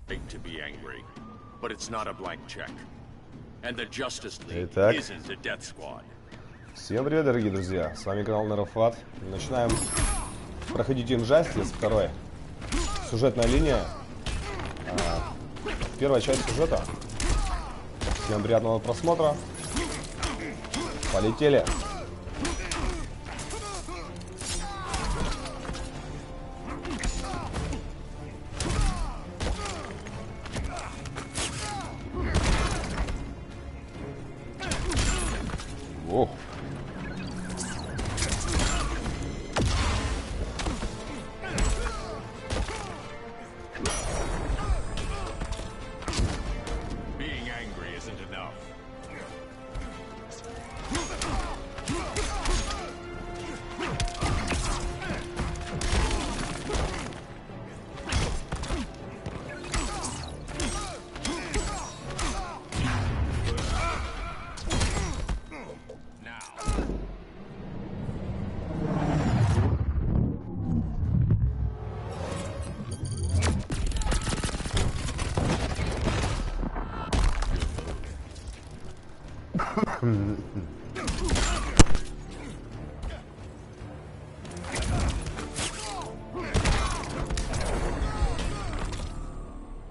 To be angry, but it's not a blank check. And the Justice League Итак, isn't a death squad. всем привет, дорогие друзья! С вами канал Нерафат. Начинаем проходить Injustice, второй. Сюжетная линия. Первая часть сюжета. Всем приятного просмотра. Полетели! Ох. Being angry isn't enough.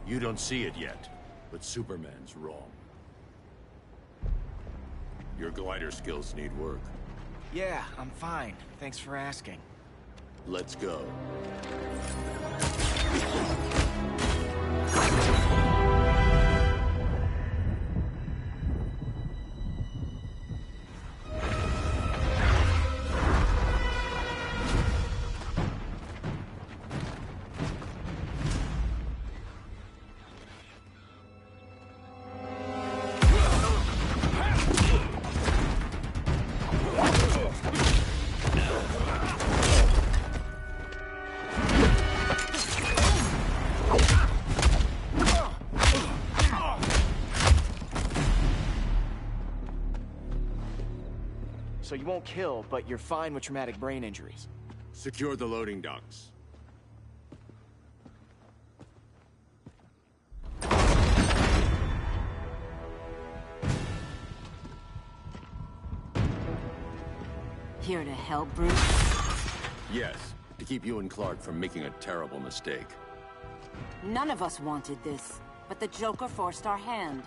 You don't see it yet, but Superman's wrong. Your glider skills need work. Yeah, I'm fine. Thanks for asking. Let's go. So you won't kill, but you're fine with traumatic brain injuries. Secure the loading docks. Here to help, Bruce? Yes, to keep you and Clark from making a terrible mistake. None of us wanted this, but the Joker forced our hand.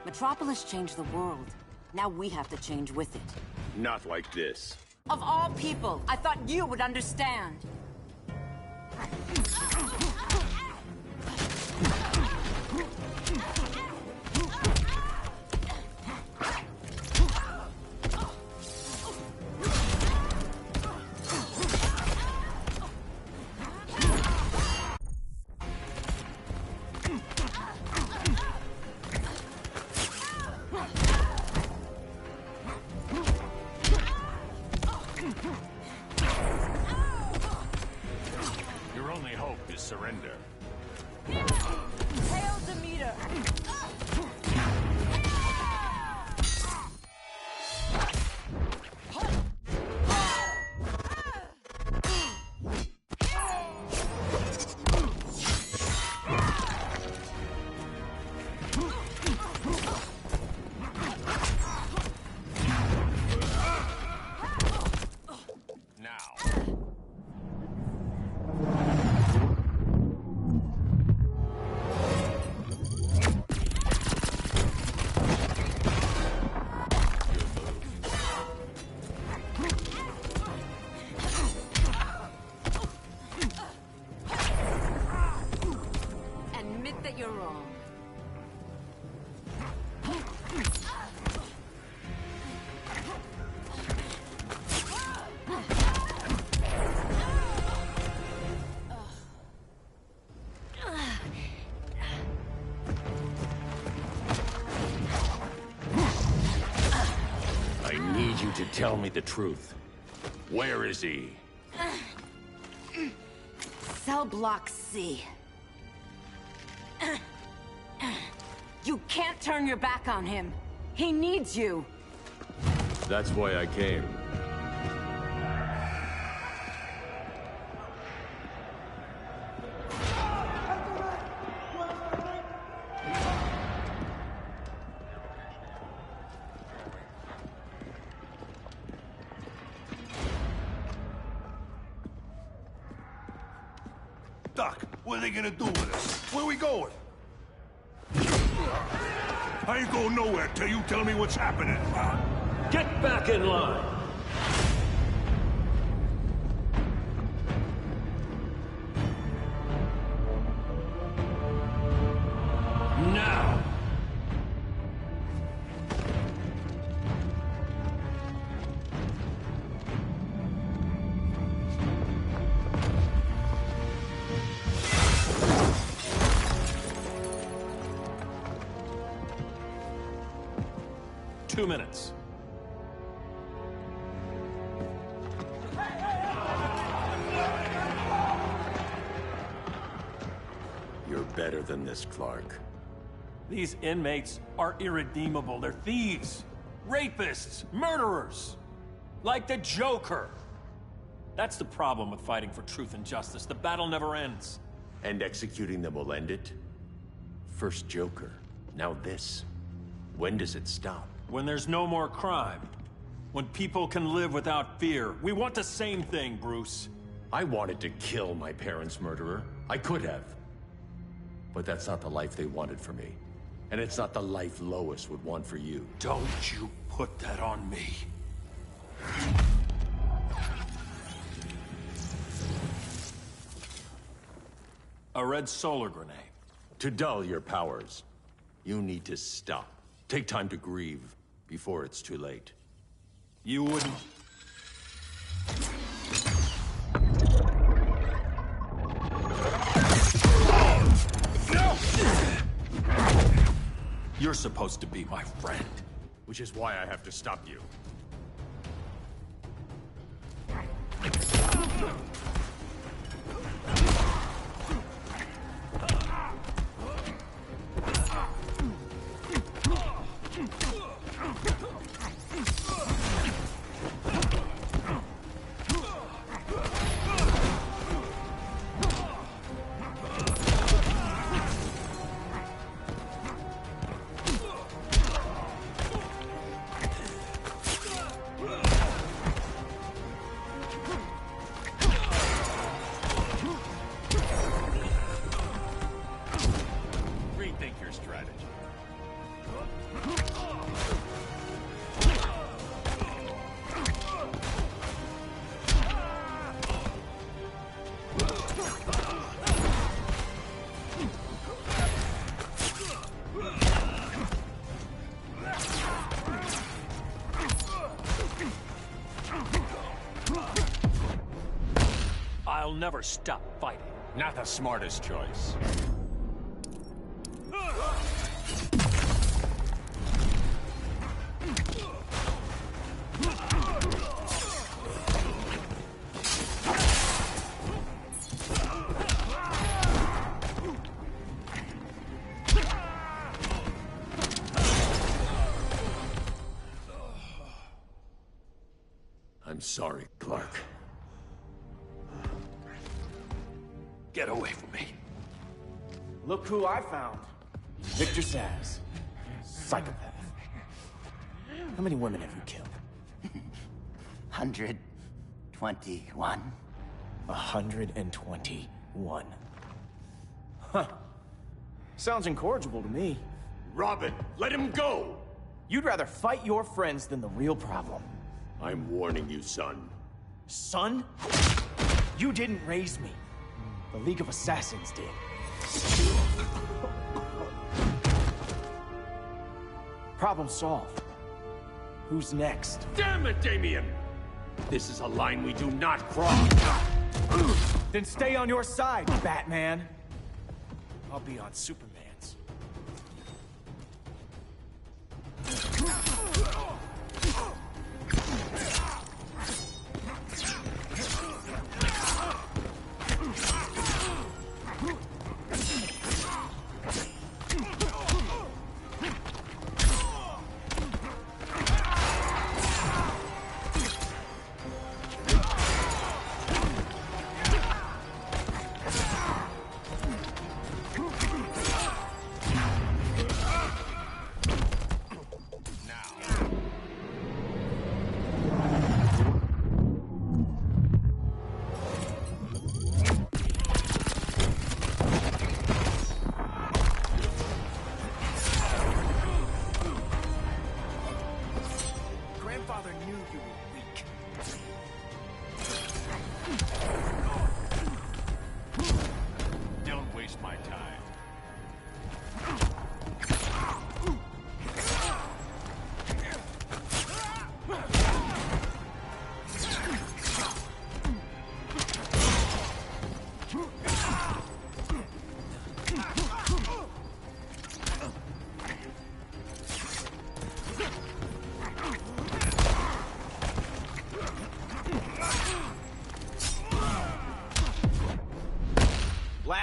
Metropolis changed the world. Now we have to change with it. Not like this. Of all people, I thought you would understand. Your only hope is surrender. Hail Demeter! Admit that you're wrong. I need you to tell me the truth. Where is he? Cell block C. You can't turn your back on him. He needs you. That's why I came. Doc, what are they gonna do with us? Where we going? I ain't going nowhere till you tell me what's happening. Get back in line! Now! Two minutes. You're better than this, Clark. These inmates are irredeemable. They're thieves, rapists, murderers. Like the Joker. That's the problem with fighting for truth and justice. The battle never ends. And executing them will end it? First Joker, now this. When does it stop? When there's no more crime. When people can live without fear. We want the same thing, Bruce. I wanted to kill my parents' murderer. I could have. But that's not the life they wanted for me. And it's not the life Lois would want for you. Don't you put that on me. A red solar grenade. To dull your powers, you need to stop. Take time to grieve before it's too late. You wouldn't... You're supposed to be my friend. Which is why I have to stop you. Rethink your strategy. I'll never stop fighting. Not the smartest choice. I'm sorry, Clark. Get away from me. Look who I found. Victor Zsasz. Psychopath. How many women have you killed? 121. 121. Huh. Sounds incorrigible to me. Robin, let him go! You'd rather fight your friends than the real problem. I'm warning you, son. Son? You didn't raise me. The League of Assassins did. Problem solved. Who's next? Damn it, Damien! This is a line we do not cross. Then stay on your side, Batman. I'll be on Superman's.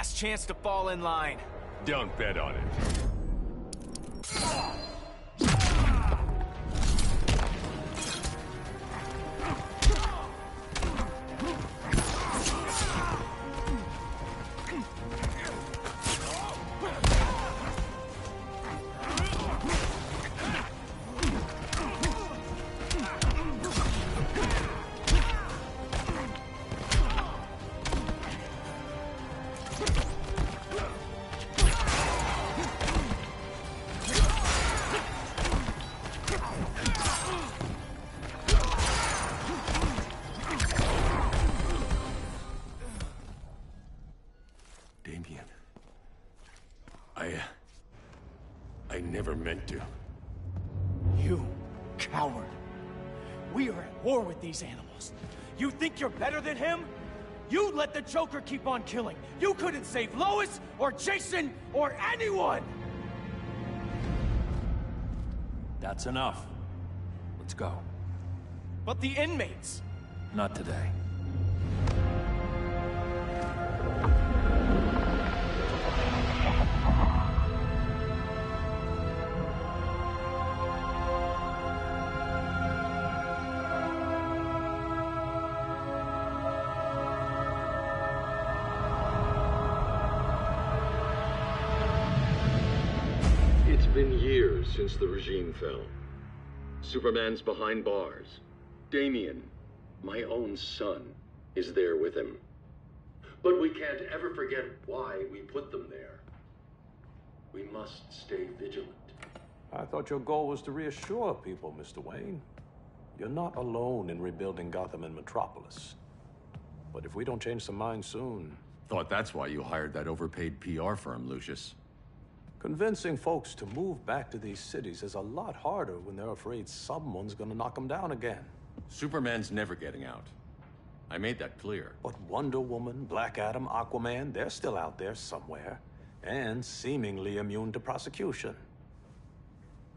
last chance to fall in line. Don't bet on it. I never meant to. You coward. We are at war with these animals. You think you're better than him? You let the Joker keep on killing. You couldn't save Lois, or Jason, or anyone! That's enough. Let's go. But the inmates! Not today. It's been years since the regime fell. Superman's behind bars. Damien, my own son, is there with him. But we can't ever forget why we put them there. We must stay vigilant. I thought your goal was to reassure people, Mr. Wayne. You're not alone in rebuilding Gotham and Metropolis. But if we don't change some minds soon... Thought that's why you hired that overpaid PR firm, Lucius. Convincing folks to move back to these cities is a lot harder when they're afraid someone's gonna knock them down again. Superman's never getting out. I made that clear. But Wonder Woman, Black Adam, Aquaman, they're still out there somewhere. And seemingly immune to prosecution.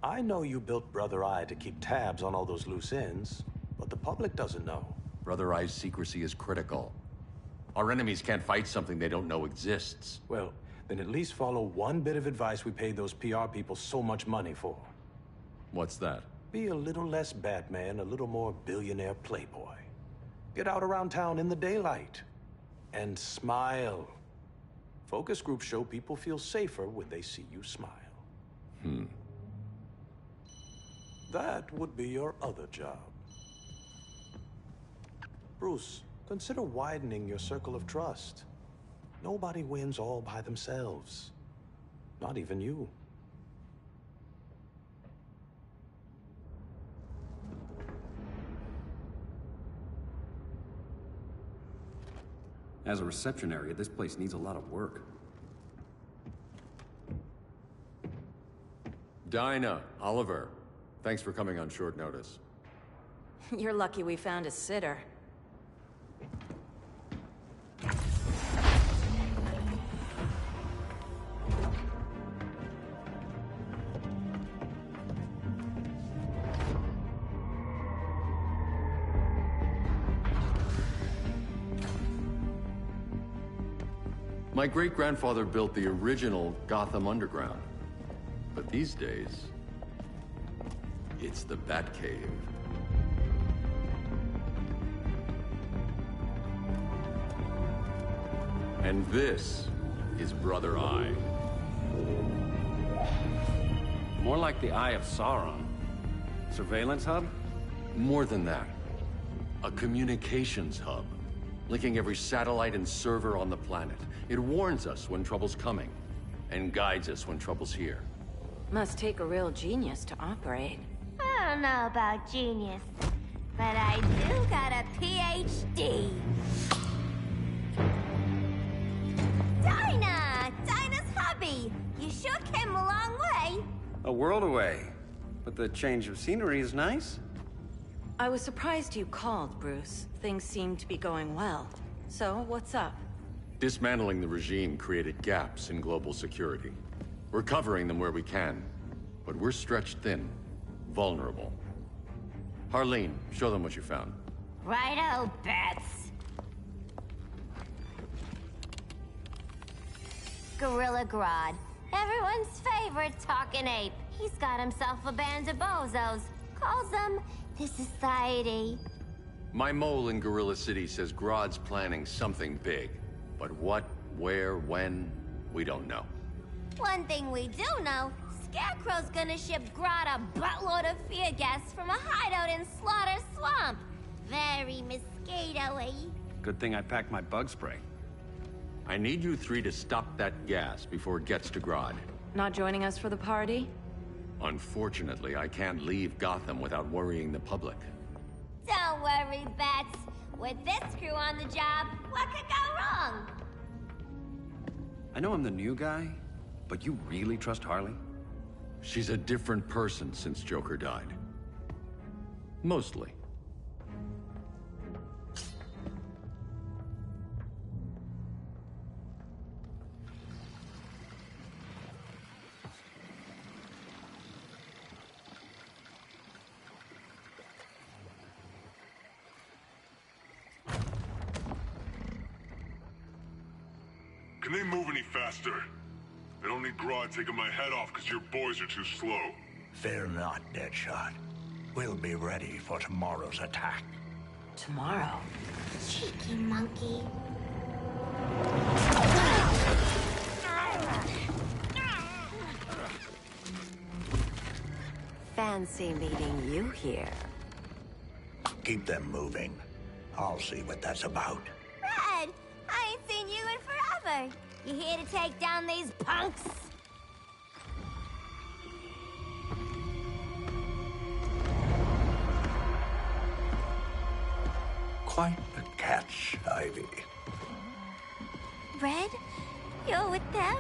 I know you built Brother Eye to keep tabs on all those loose ends, but the public doesn't know. Brother Eye's secrecy is critical. Our enemies can't fight something they don't know exists. Well, then at least follow one bit of advice we paid those PR people so much money for. What's that? Be a little less Batman, a little more billionaire playboy. Get out around town in the daylight. And smile. Focus groups show people feel safer when they see you smile. That would be your other job. Bruce, consider widening your circle of trust. Nobody wins all by themselves. Not even you. As a reception area, this place needs a lot of work. Dinah, Oliver, thanks for coming on short notice. You're lucky we found a sitter. My great-grandfather built the original Gotham Underground. But these days, it's the Batcave. And this is Brother Eye. More like the Eye of Sauron. Surveillance hub? More than that. A communications hub, linking every satellite and server on the planet. It warns us when trouble's coming, and guides us when trouble's here. Must take a real genius to operate. I don't know about genius, but I do got a PhD. Dinah's hubby! You sure came a long way. A world away. But the change of scenery is nice. I was surprised you called, Bruce. Things seem to be going well. So, what's up? Dismantling the regime created gaps in global security. We're covering them where we can, but we're stretched thin, vulnerable. Harleen, show them what you found. Righto, Bats. Gorilla Grodd. Everyone's favorite talking ape. He's got himself a band of bozos. Calls them the Society. My mole in Gorilla City says Grodd's planning something big. But what, where, when, we don't know. One thing we do know, Scarecrow's gonna ship Grodd a buttload of fear gas from a hideout in Slaughter Swamp. Very mosquito-y. Good thing I packed my bug spray. I need you three to stop that gas before it gets to Grodd. Not joining us for the party? Unfortunately, I can't leave Gotham without worrying the public. Don't worry, Bats. With this crew on the job, what could go wrong? I know I'm the new guy, but you really trust Harley? She's a different person since Joker died. Mostly. Can they move any faster? I don't need Grodd taking my head off because your boys are too slow. Fear not, Deadshot. We'll be ready for tomorrow's attack. Tomorrow? Cheeky monkey. Fancy meeting you here. Keep them moving. I'll see what that's about. Red, I ain't seen you in forever. You here to take down these punks? Quite the catch, Ivy. Red, you're with them?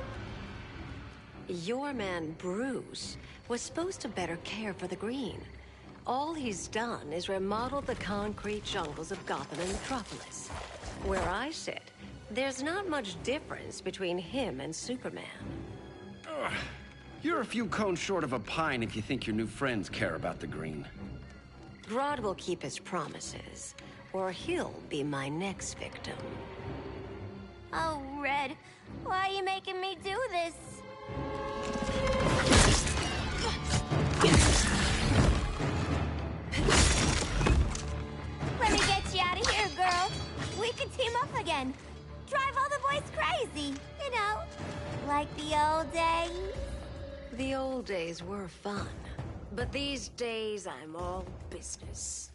Your man, Bruce, was supposed to better care for the Green. All he's done is remodel the concrete jungles of Gotham and Metropolis. Where I sit, there's not much difference between him and Superman. Ugh. You're a few cones short of a pine if you think your new friends care about the Green. Grodd will keep his promises, or he'll be my next victim. Oh, Red, why are you making me do this? Let me get you out of here, girl. We could team up again. Drive all the boys crazy, you know, like the old days. The old days were fun, but these days I'm all business.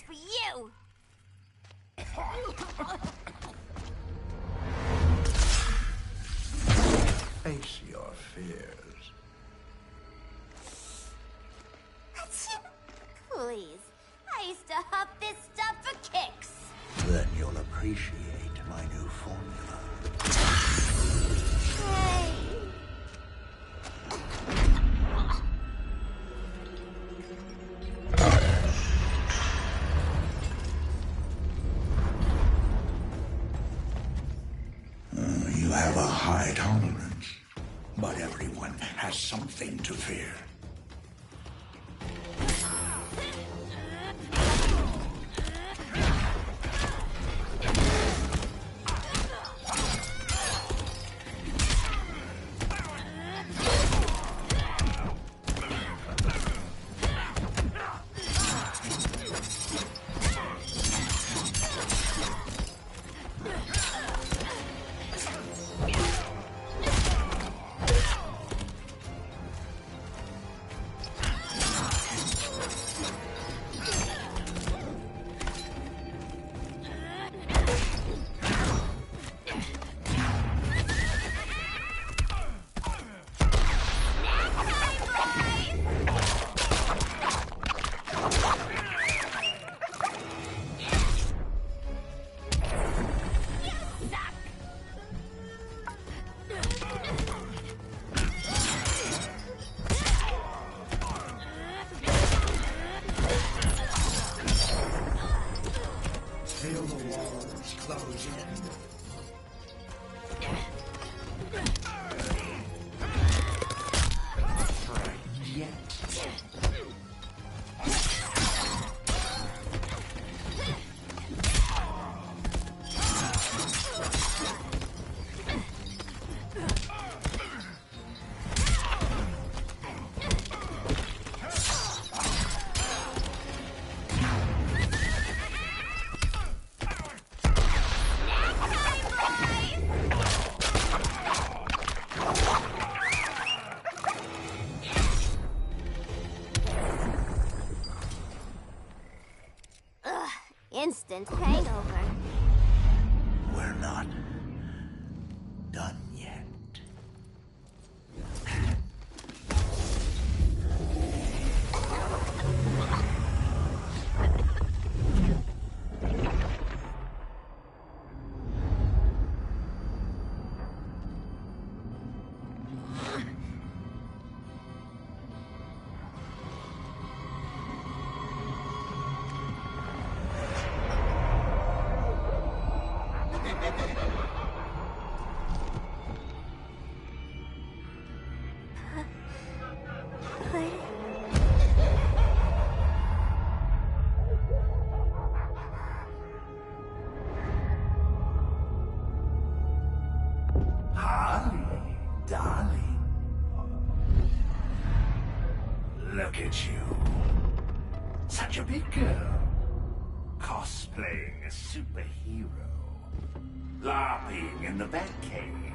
For you! Face your fears. Please, I used to huff this stuff for kicks. Then you'll appreciate my new formula. Hey. You have a high tolerance, but everyone has something to fear. yet. Instant hangover. We're not done yet. Harley, darling. Look at you. Such a big girl. Cosplaying a superhero. LARPing in the Batcave.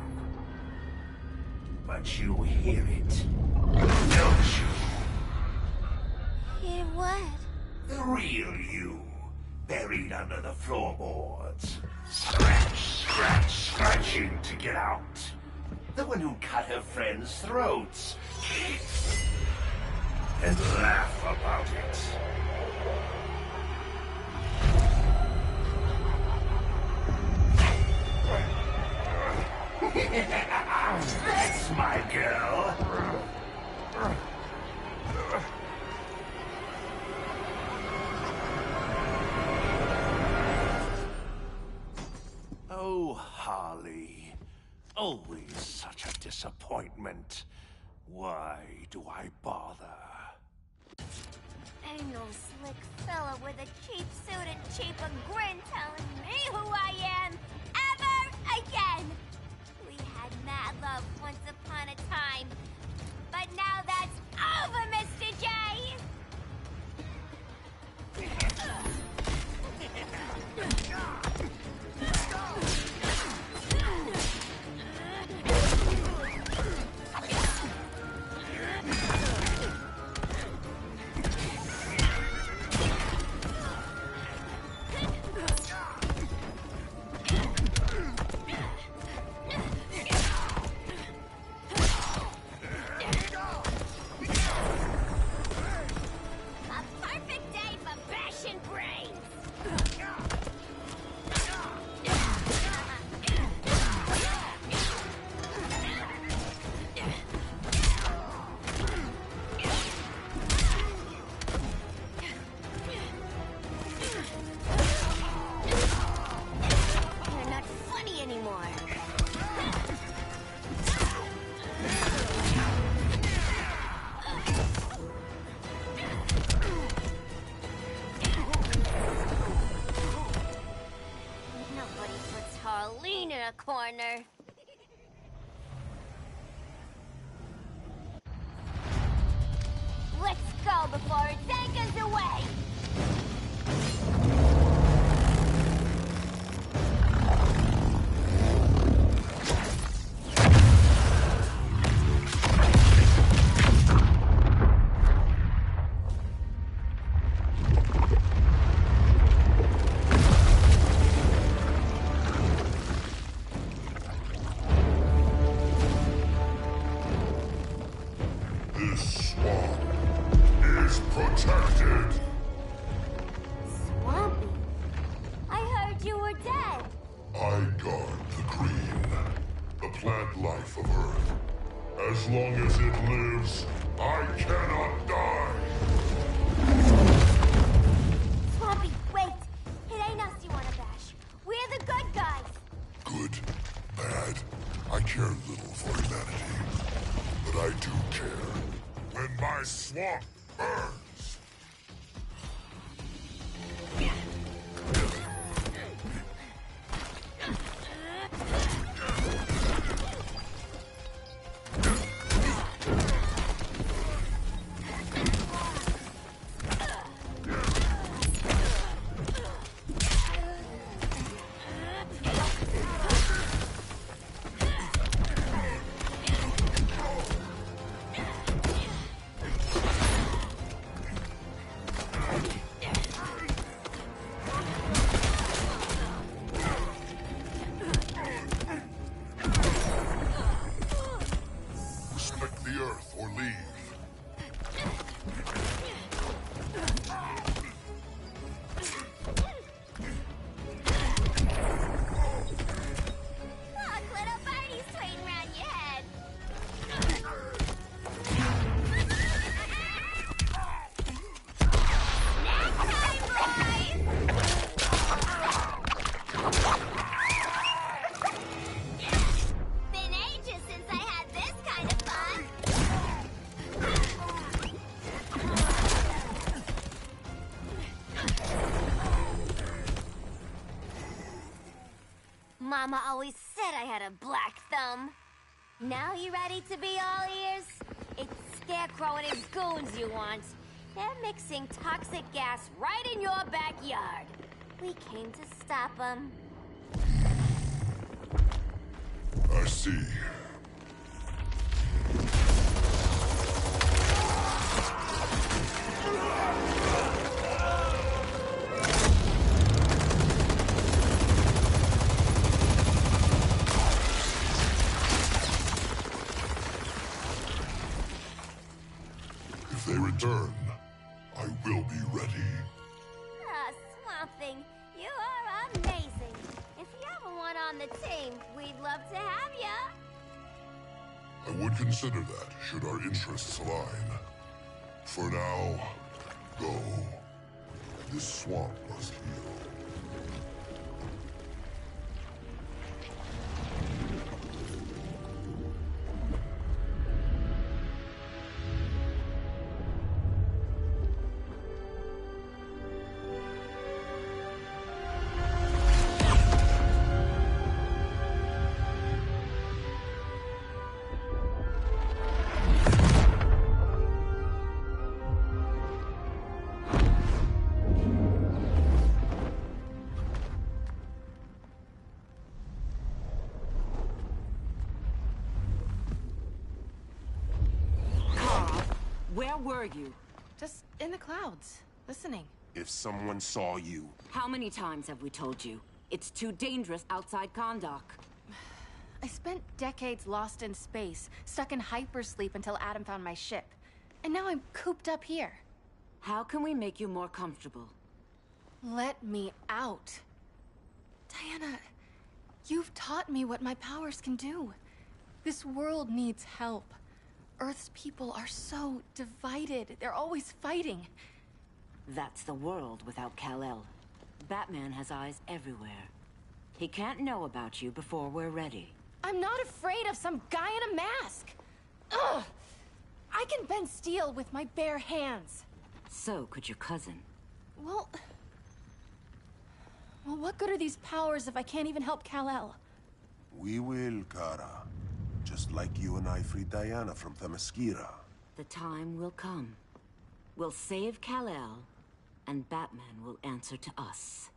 But you hear it, don't you? Hear what? The real you, buried under the floorboards. Scratch, scratch, scratching to get out. The one who cut her friends' throats. And laugh about it. That's my girl. Oh, Harley. Always such a disappointment. Why do I bother? Ain't no slick fella with a cheap suit and cheaper grin telling me who I am ever again. We had mad love once upon a time, but now that's over, Mr. J. Corner. Let's go before it takes us away! This swamp is protected. Swampy? I heard you were dead. I guard the green, the plant life of Earth. As long as it lives, I cannot die. Swampy, wait! It ain't us you wanna bash. We're the good guys. Good, bad, I care little for humanity. But I do care. When my swamp burns! Respect the earth or leave. Look, little birdie's swaying around your head. Snack time, boys! Been ages since I had this kind of fun. Mama always said I had a black thumb. Now you ready to be all ears? It's Scarecrow and his goons you want. They're mixing toxic gas right in your backyard. We came to stop them. I see. If they return, I will be ready. Ah, Swamp Thing, you are amazing. If you ever want on the team, we'd love to have ya. I would consider that, should our interests align. For now, go. This swamp must heal. Where were you? Just in the clouds, listening. If someone saw you... How many times have we told you? It's too dangerous outside Kahndaq. I spent decades lost in space, stuck in hypersleep until Adam found my ship. And now I'm cooped up here. How can we make you more comfortable? Let me out. Diana, you've taught me what my powers can do. This world needs help. Earth's people are so divided. They're always fighting. That's the world without Kal-El. Batman has eyes everywhere. He can't know about you before we're ready. I'm not afraid of some guy in a mask. Ugh! I can bend steel with my bare hands. So could your cousin. Well, what good are these powers if I can't even help Kal-El? We will, Kara. Just like you and I freed Diana from Themyscira. The time will come. We'll save Kal-El, and Batman will answer to us.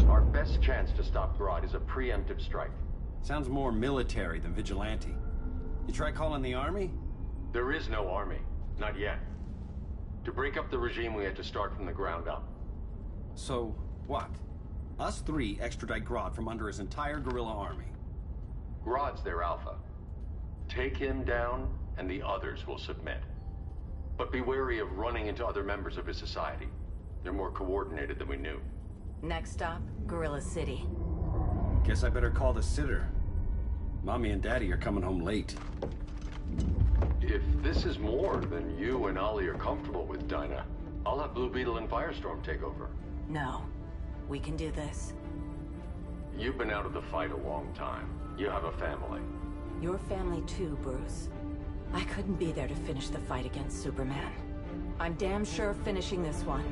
Our best chance to stop Grodd is a preemptive strike. Sounds more military than vigilante. You try calling the army? There is no army. Not yet. To break up the regime, we had to start from the ground up. So, what? Us three extradite Grodd from under his entire guerrilla army. Grodd's their alpha. Take him down, and the others will submit. But be wary of running into other members of his society. They're more coordinated than we knew. Next stop, Gorilla City. Guess I better call the sitter. Mommy and Daddy are coming home late. If this is more than you and Ollie are comfortable with, Dinah, I'll have Blue Beetle and Firestorm take over. No. We can do this. You've been out of the fight a long time. You have a family. Your family too, Bruce. I couldn't be there to finish the fight against Superman. I'm damn sure finishing this one.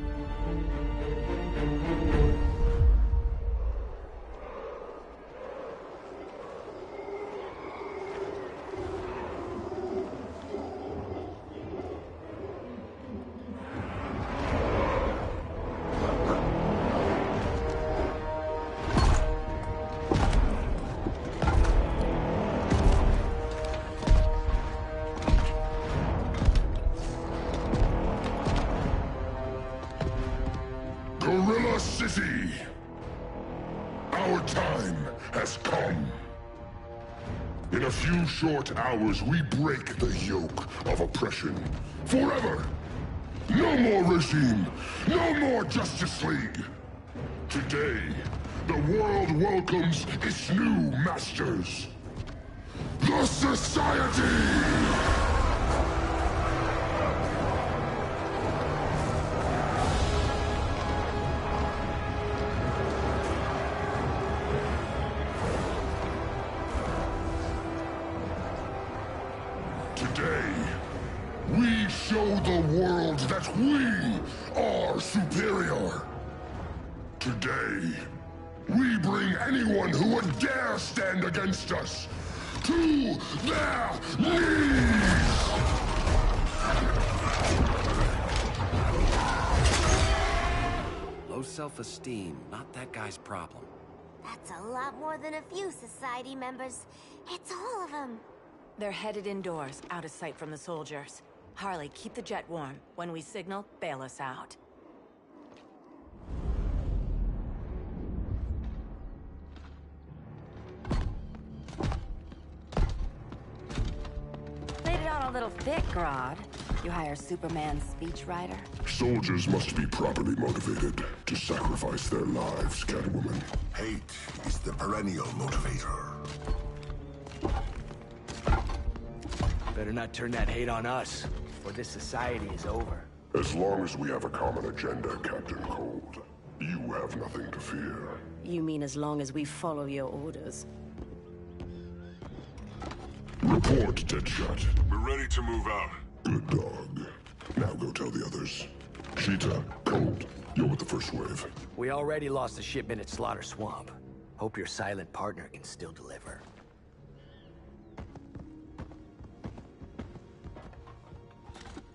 Gorilla City! Our time has come. In a few short hours, we break the yoke of oppression. Forever! No more regime! No more Justice League! Today, the world welcomes its new masters. The Society! Today, we show the world that we are superior. Today, we bring anyone who would dare stand against us to their knees! Low self-esteem, not that guy's problem. That's a lot more than a few Society members. It's all of them. They're headed indoors, out of sight from the soldiers. Harley, keep the jet warm. When we signal, bail us out. Laid it on a little thick, Grodd. You hire Superman's speechwriter? Soldiers must be properly motivated to sacrifice their lives, Catwoman. Hate is the perennial motivator. Better not turn that hate on us, or this society is over. As long as we have a common agenda, Captain Cold, you have nothing to fear. You mean as long as we follow your orders? Report, Deadshot. We're ready to move out. Good dog. Now go tell the others. Cheetah, Cold, you're with the first wave. We already lost a shipment at Slaughter Swamp. Hope your silent partner can still deliver.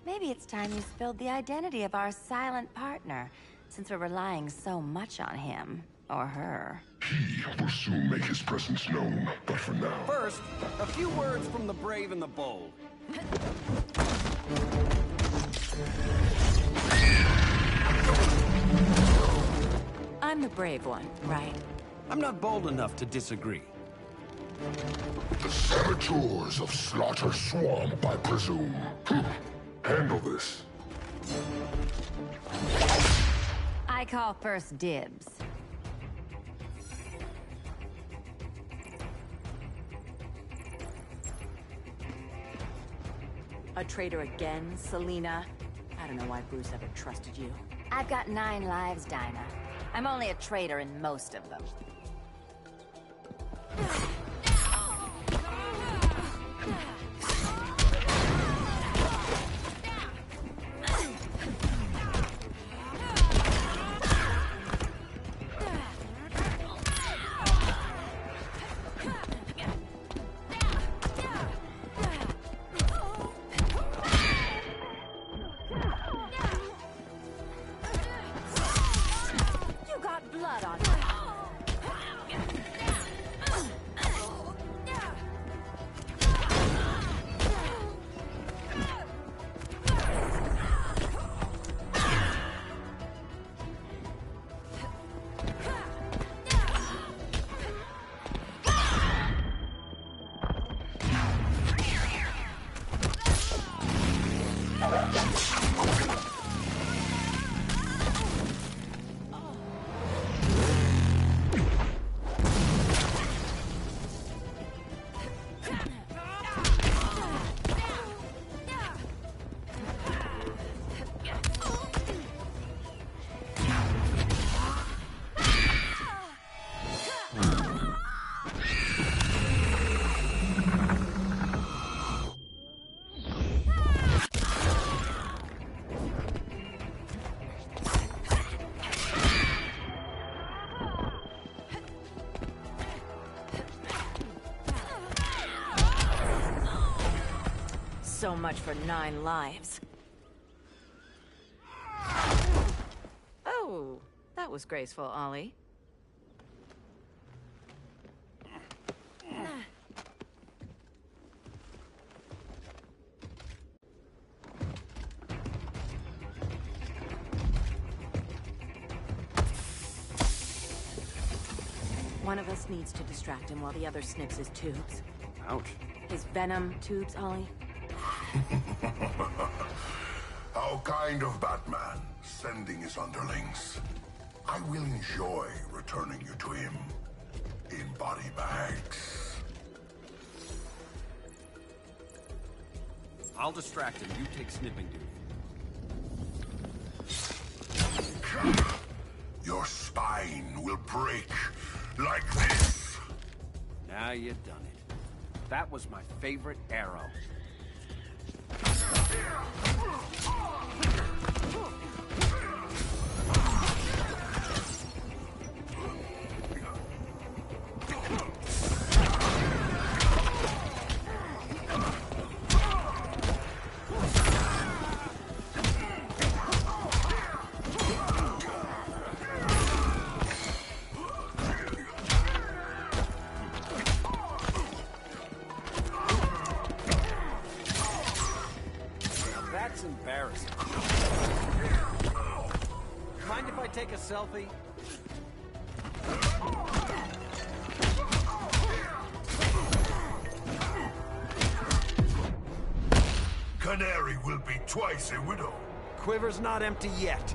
Maybe it's time you spilled the identity of our silent partner, since we're relying so much on him. Or her. He will soon make his presence known, but for now... First, a few words from the brave and the bold. I'm the brave one, right? I'm not bold enough to disagree. The saboteurs of Slaughter Swamp, I presume. Handle this. I call first dibs. A traitor again, Selina? I don't know why Bruce ever trusted you. I've got 9 lives, Dinah. I'm only a traitor in most of them. So much for 9 lives. Oh, that was graceful, Ollie. One of us needs to distract him while the other snips his tubes. Ouch. His venom tubes, Ollie. How kind of Batman, sending his underlings. I will enjoy returning you to him in body bags. I'll distract him. You take snipping duty. Your spine will break like this. Now you've done it. That was my favorite arrow. That's embarrassing. Mind if I take a selfie? Canary will be twice a widow. Quiver's not empty yet.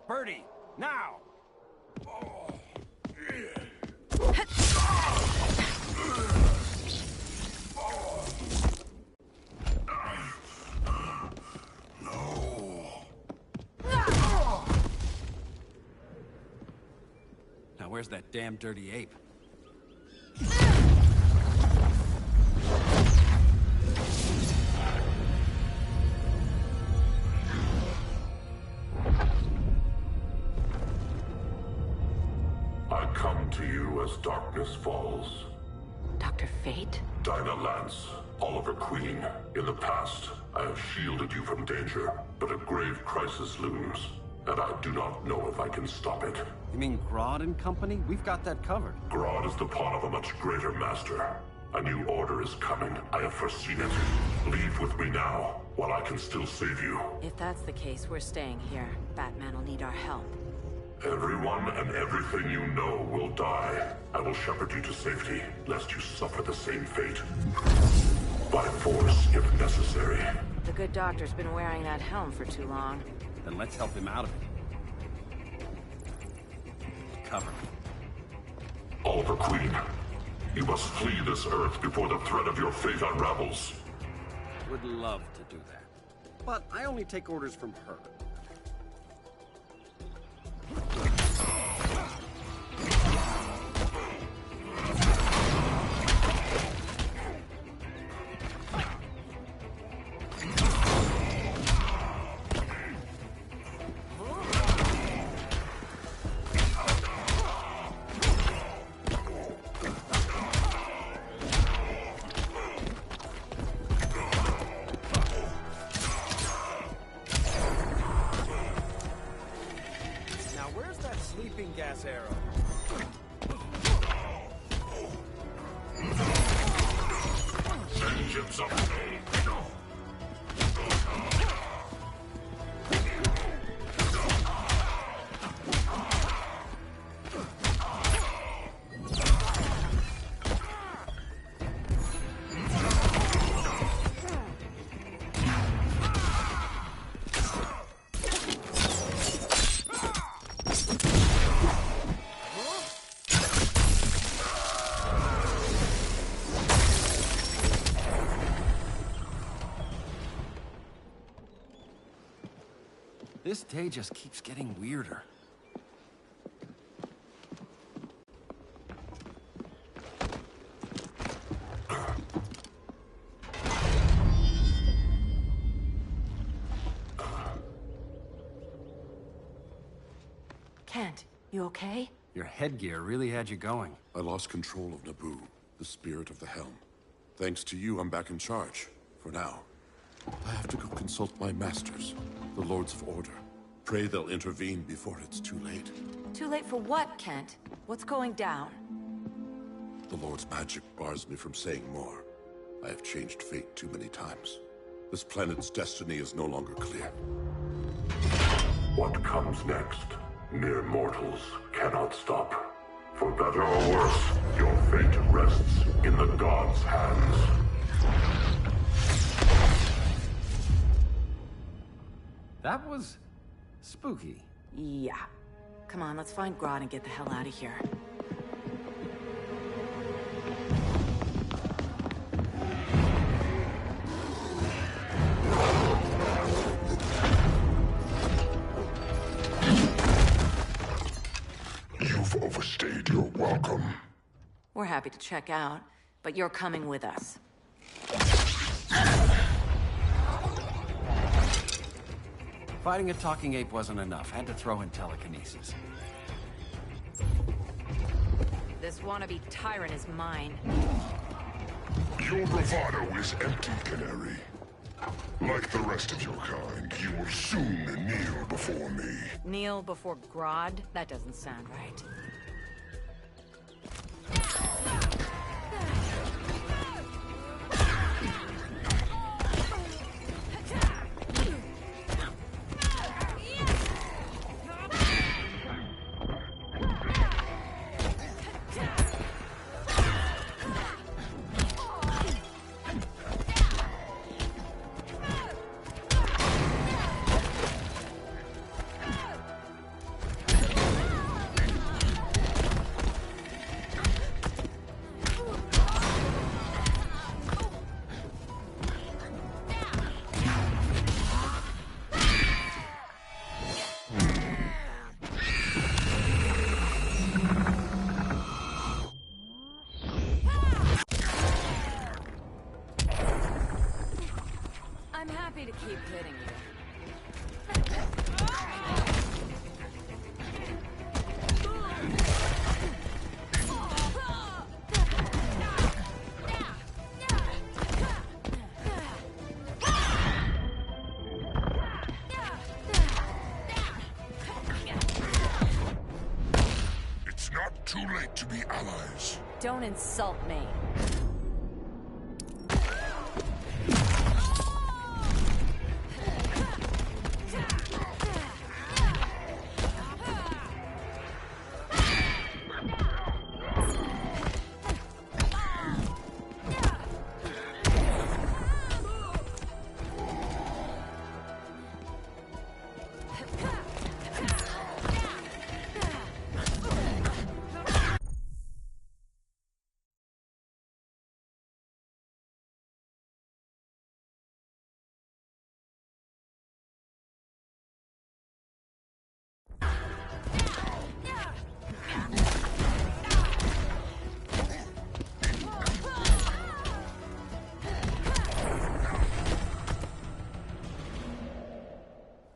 Birdie, now! Now where's that damn dirty ape? I come to you as darkness falls. Dr. Fate? Dinah Lance, Oliver Queen. In the past, I have shielded you from danger, but a grave crisis looms, and I do not know if I can stop it. You mean Grodd and company? We've got that covered. Grodd is the pawn of a much greater master. A new order is coming. I have foreseen it. Leave with me now, while I can still save you. If that's the case, we're staying here. Batman will need our help. Everyone and everything you know will die. I will shepherd you to safety, lest you suffer the same fate. By force, if necessary. The good doctor's been wearing that helm for too long. Then let's help him out of it. Cover me. Oliver Queen, you must flee this Earth before the thread of your fate unravels. Would love to do that. But I only take orders from her. Gas arrow. Vengeance of This day just keeps getting weirder. Kent, you okay? Your headgear really had you going. I lost control of Naboo, the spirit of the helm. Thanks to you, I'm back in charge. For now. I have to go consult my masters, the Lords of Order. Pray they'll intervene before it's too late. Too late for what, Kent? What's going down? The Lord's magic bars me from saying more. I have changed fate too many times. This planet's destiny is no longer clear. What comes next? Mere mortals cannot stop. For better or worse, your fate rests in the gods' hands. That was spooky. Yeah. Come on, let's find Grodd and get the hell out of here. You've overstayed your welcome. We're happy to check out, but you're coming with us. Fighting a talking ape wasn't enough. Had to throw in telekinesis. This wannabe tyrant is mine. Your bravado is empty, Canary. Like the rest of your kind, you will soon kneel before me. Kneel before Grodd? That doesn't sound right. I'm happy to keep hitting you. It's not too late to be allies. Don't insult me.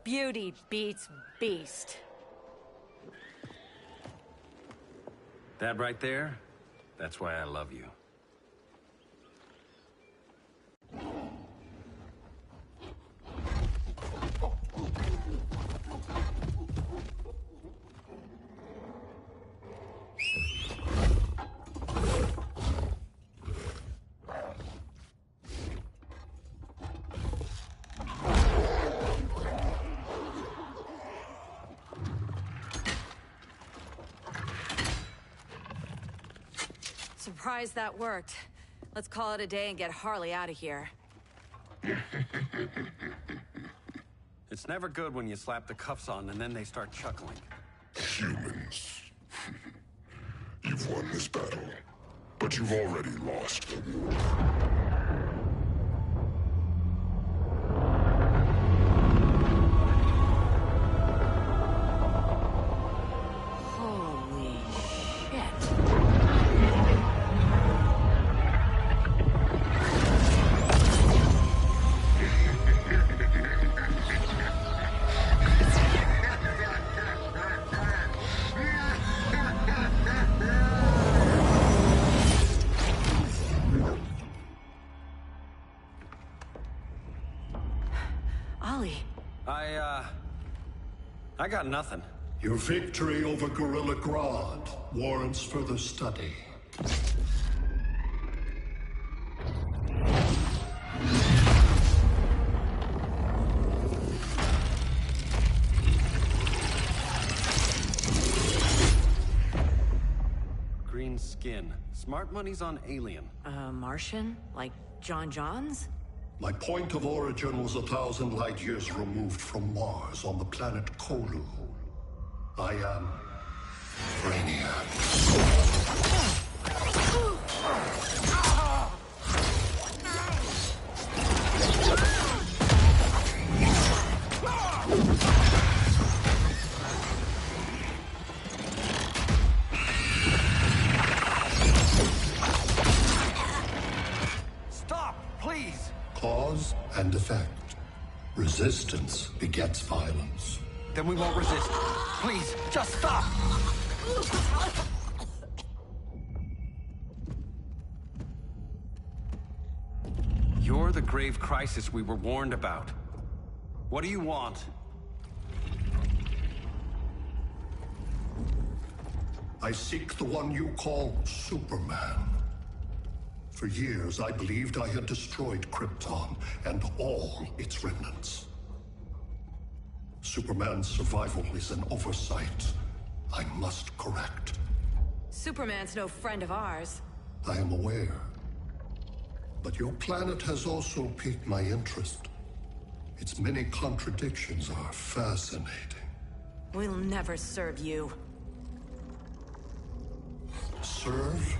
Beauty beats beast. That right there, that's why I love you. Surprised that worked. Let's call it a day and get Harley out of here. It's never good when you slap the cuffs on and then they start chuckling. Humans. You've won this battle, but you've already lost the war. I got nothing. Your victory over Gorilla Grodd warrants further study. Green skin. Smart money's on alien. Martian? Like John Johns? My point of origin was 1,000 light years removed from Mars on the planet Kolu. I am Brainiac. Stop, please! Cause and effect. Resistance begets violence. Then we won't resist. Please, just stop! You're the grave crisis we were warned about. What do you want? I seek the one you call Superman. For years, I believed I had destroyed Krypton and all its remnants. Superman's survival is an oversight I must correct. Superman's no friend of ours. I am aware. But your planet has also piqued my interest. Its many contradictions are fascinating. We'll never serve you. Serve?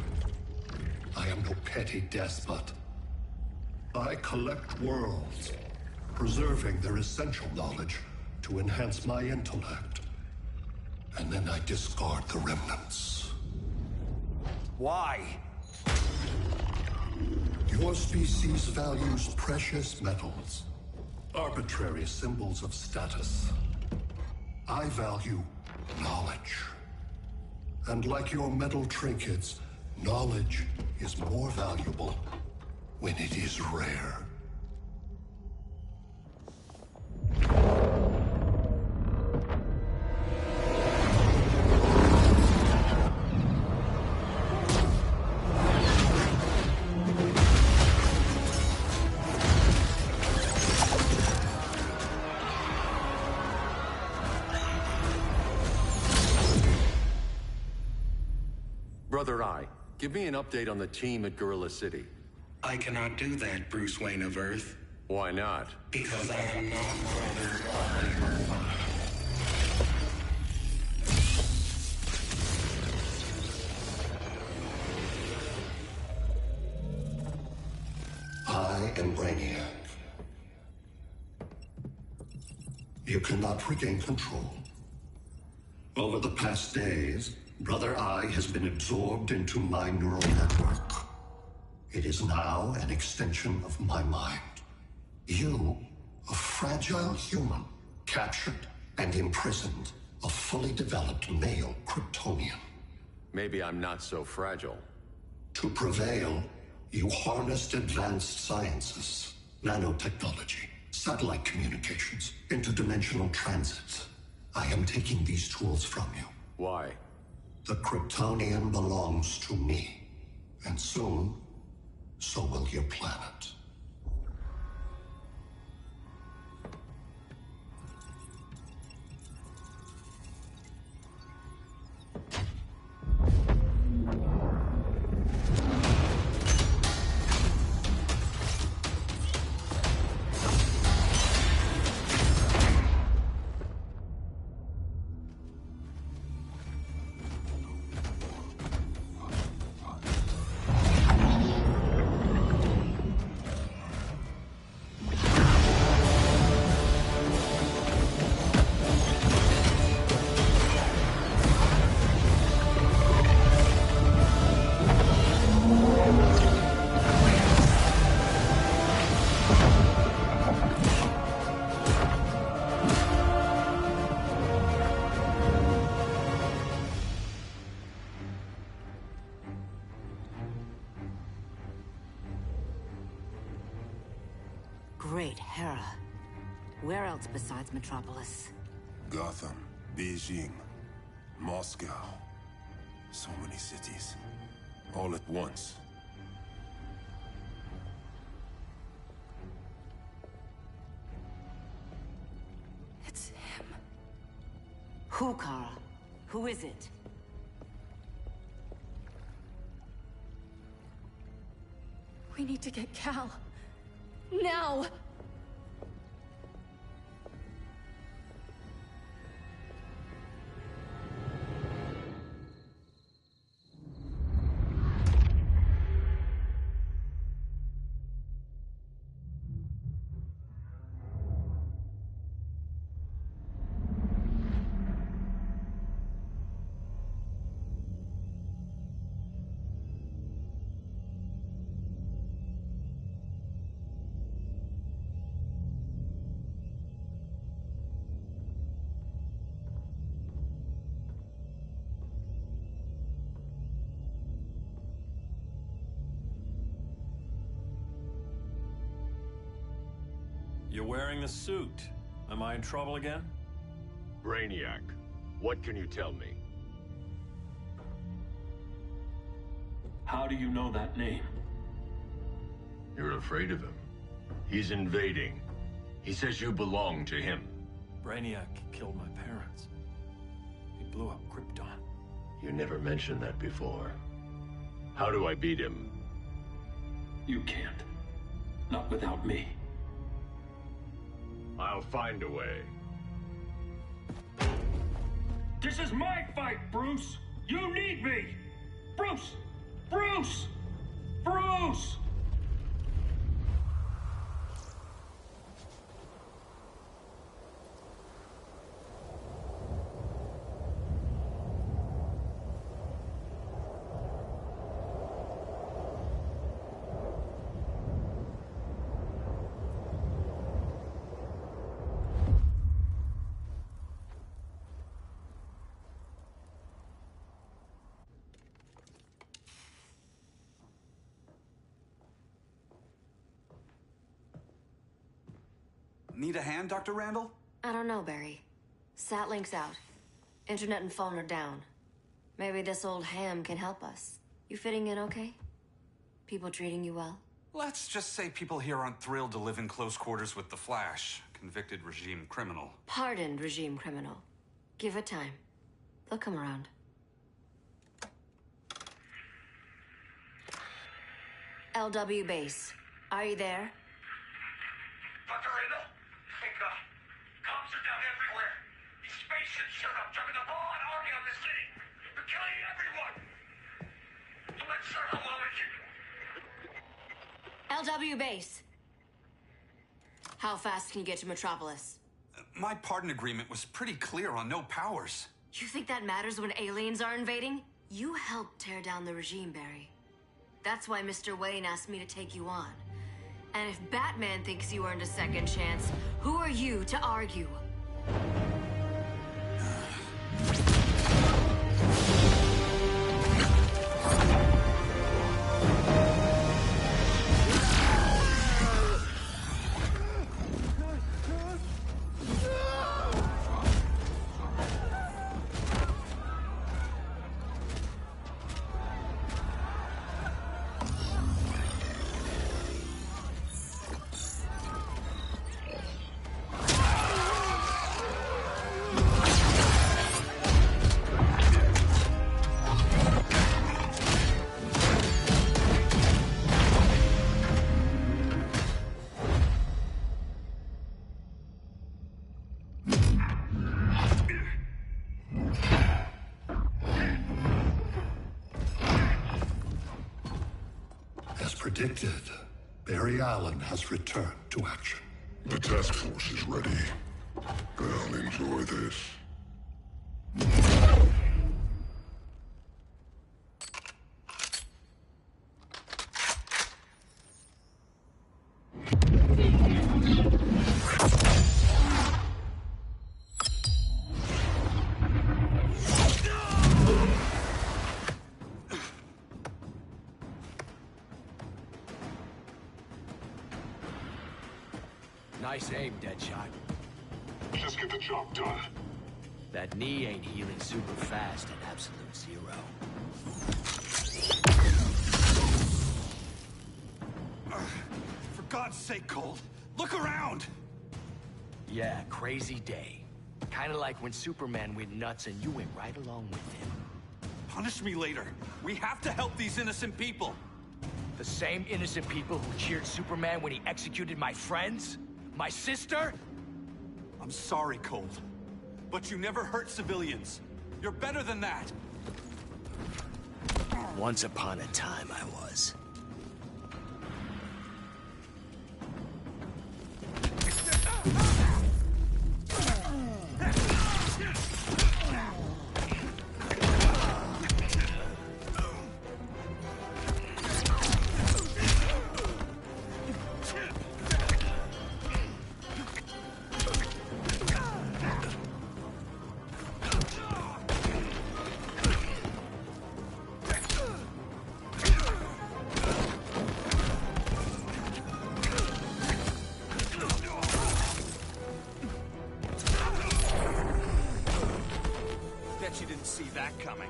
I am no petty despot. I collect worlds, preserving their essential knowledge to enhance my intellect. And then I discard the remnants. Why? Your species values precious metals, arbitrary symbols of status. I value knowledge. And like your metal trinkets, knowledge is more valuable when it is rare. Brother Eye, give me an update on the team at Gorilla City. I cannot do that, Bruce Wayne of Earth. Why not? Because I am not Brother Eye. I am Brainiac. You cannot regain control. Over the past days, Brother Eye has been absorbed into my neural network. It is now an extension of my mind. You, a fragile human, captured and imprisoned a fully developed male Kryptonian. Maybe I'm not so fragile. To prevail, you harnessed advanced sciences, nanotechnology, satellite communications, interdimensional transit. I am taking these tools from you. Why? The Kryptonian belongs to me. And soon, so will your planet. Great Hera. Where else besides Metropolis? Gotham, Beijing, Moscow. So many cities. All at once. It's him. Who, Kara? Who is it? We need to get Cal. Now! You're wearing the suit. Am I in trouble again? Brainiac, what can you tell me? How do you know that name? You're afraid of him. He's invading. He says you belong to him. Brainiac killed my parents. He blew up Krypton. You never mentioned that before. How do I beat him? You can't. Not without me. I'll find a way. This is my fight, Bruce! You need me! Bruce! Bruce! Bruce! Need a hand, Dr. Randall? I don't know, Barry. Satlink's out. Internet and phone are down. Maybe this old ham can help us. You fitting in okay? People treating you well? Let's just say people here aren't thrilled to live in close quarters with the Flash, convicted regime criminal. Pardoned regime criminal. Give it time. They'll come around. LW base. Are you there? Dr. Randall? Hey, cops are down everywhere. These spaceships showed up, jumping the ball and army on the city. They're killing everyone. So let's start a low LW base. How fast can you get to Metropolis? My pardon agreement was pretty clear on no powers. You think that matters when aliens are invading? You helped tear down the regime, Barry. That's why Mr. Wayne asked me to take you on. And if Batman thinks you earned a second chance, who are you to argue? Predicted, Barry Allen has returned to action. The task force is ready. I'll enjoy this. Nice aim, Deadshot. Just get the job done. That knee ain't healing super fast at absolute zero. For God's sake, Colt, look around! Yeah, crazy day. Kinda like when Superman went nuts and you went right along with him. Punish me later. We have to help these innocent people. The same innocent people who cheered Superman when he executed my friends? My sister? I'm sorry, Colt. But you never hurt civilians. You're better than that. Once upon a time, I was. Bet you didn't see that coming.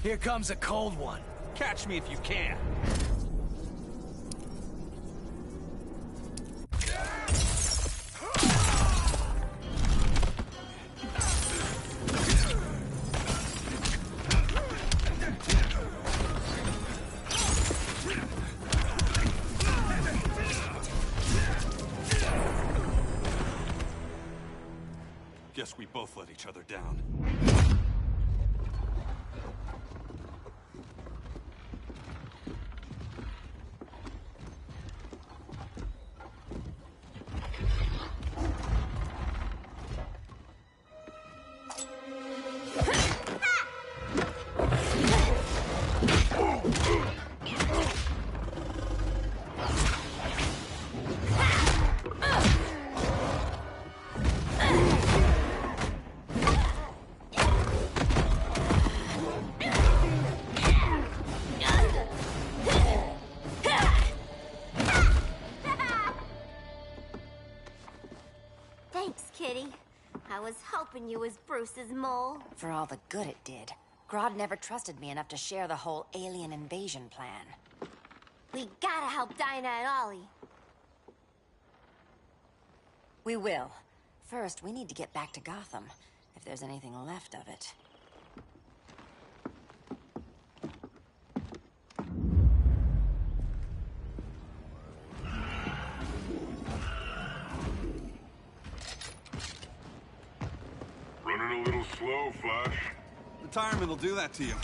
Here comes a cold one. Catch me if you can. Guess we both let each other down. Thanks, Kitty. I was hoping you was Bruce's mole. For all the good it did. Grodd never trusted me enough to share the whole alien invasion plan. We gotta help Dinah and Ollie. We will. First, we need to get back to Gotham, if there's anything left of it. Running a little slow, Flash. Retirement will do that to you.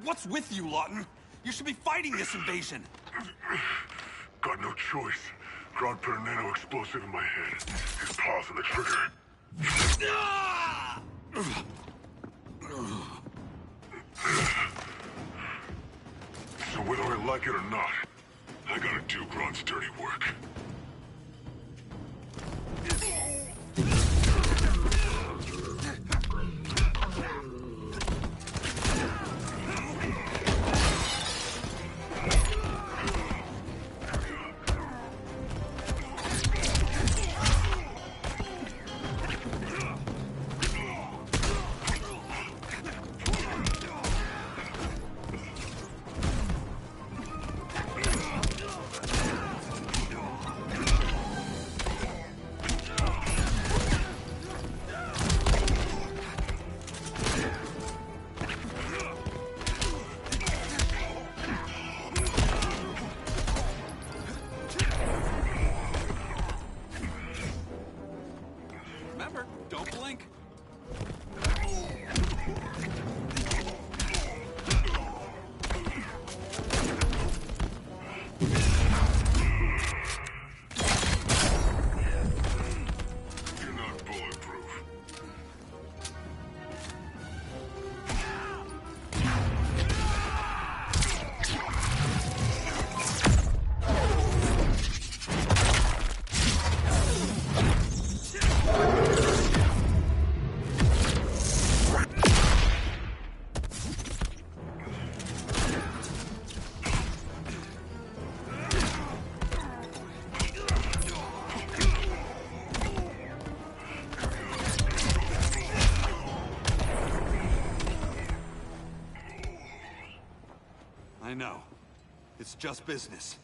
What's with you, Lawton? You should be fighting this invasion. Got no choice. Grodd put a nano explosive in my head. His paws on the trigger. So whether I like it or not, I gotta do Grodd's dirty work. just business.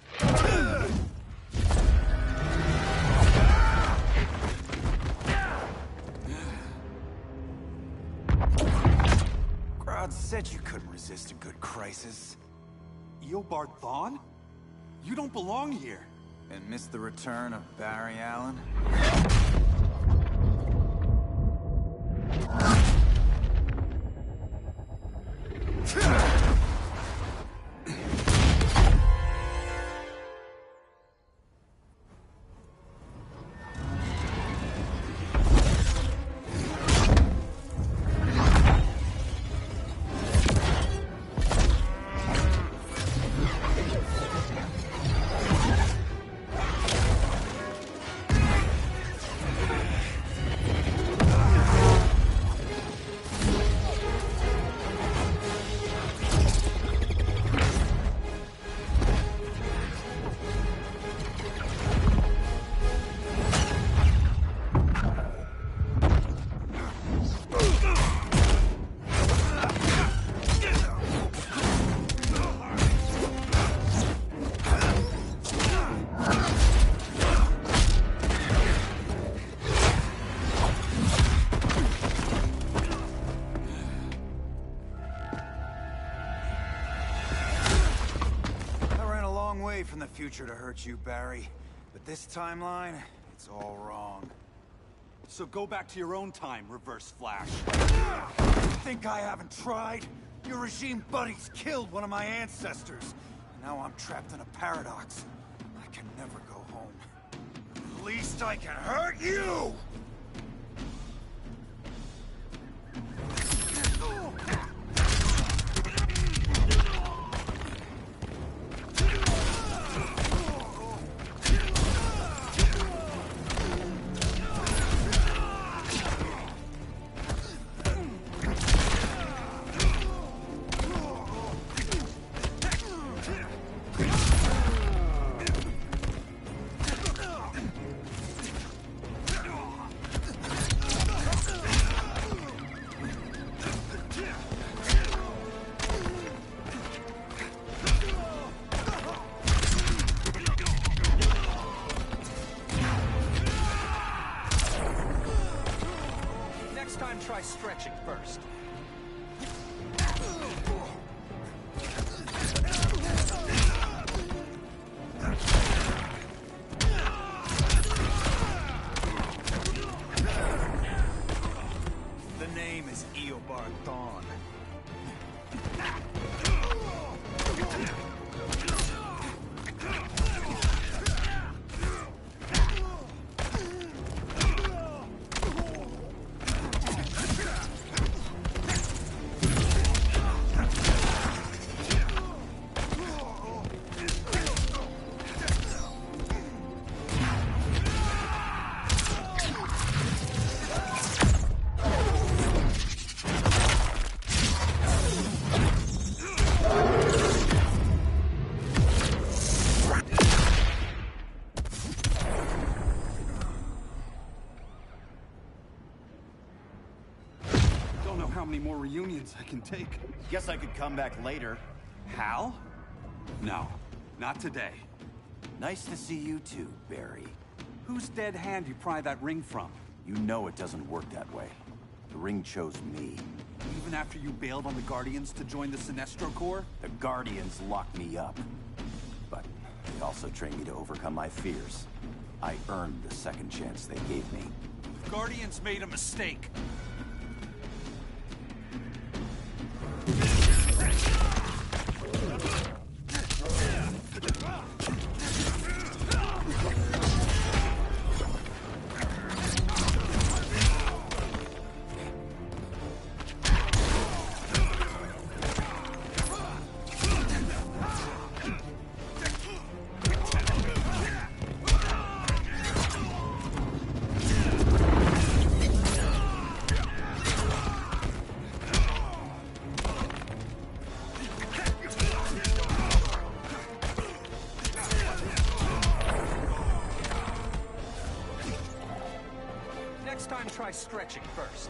Crowd said you couldn't resist a good crisis. Eobard Thawne? You don't belong here. And miss the return of Barry Allen? From the future to hurt you, Barry. But this timeline, it's all wrong. So go back to your own time, Reverse Flash. Think I haven't tried? Your regime buddies killed one of my ancestors. Now I'm trapped in a paradox. I can never go home. At least I can hurt you! Try stretching first. The name is Eobard Thawne. How many more reunions I can take? Guess I could come back later. Hal? No, not today. Nice to see you too, Barry. Whose dead hand you pry that ring from? You know it doesn't work that way. The ring chose me. Even after you bailed on the Guardians to join the Sinestro Corps? The Guardians locked me up. But they also trained me to overcome my fears. I earned the second chance they gave me. The Guardians made a mistake. Try stretching first.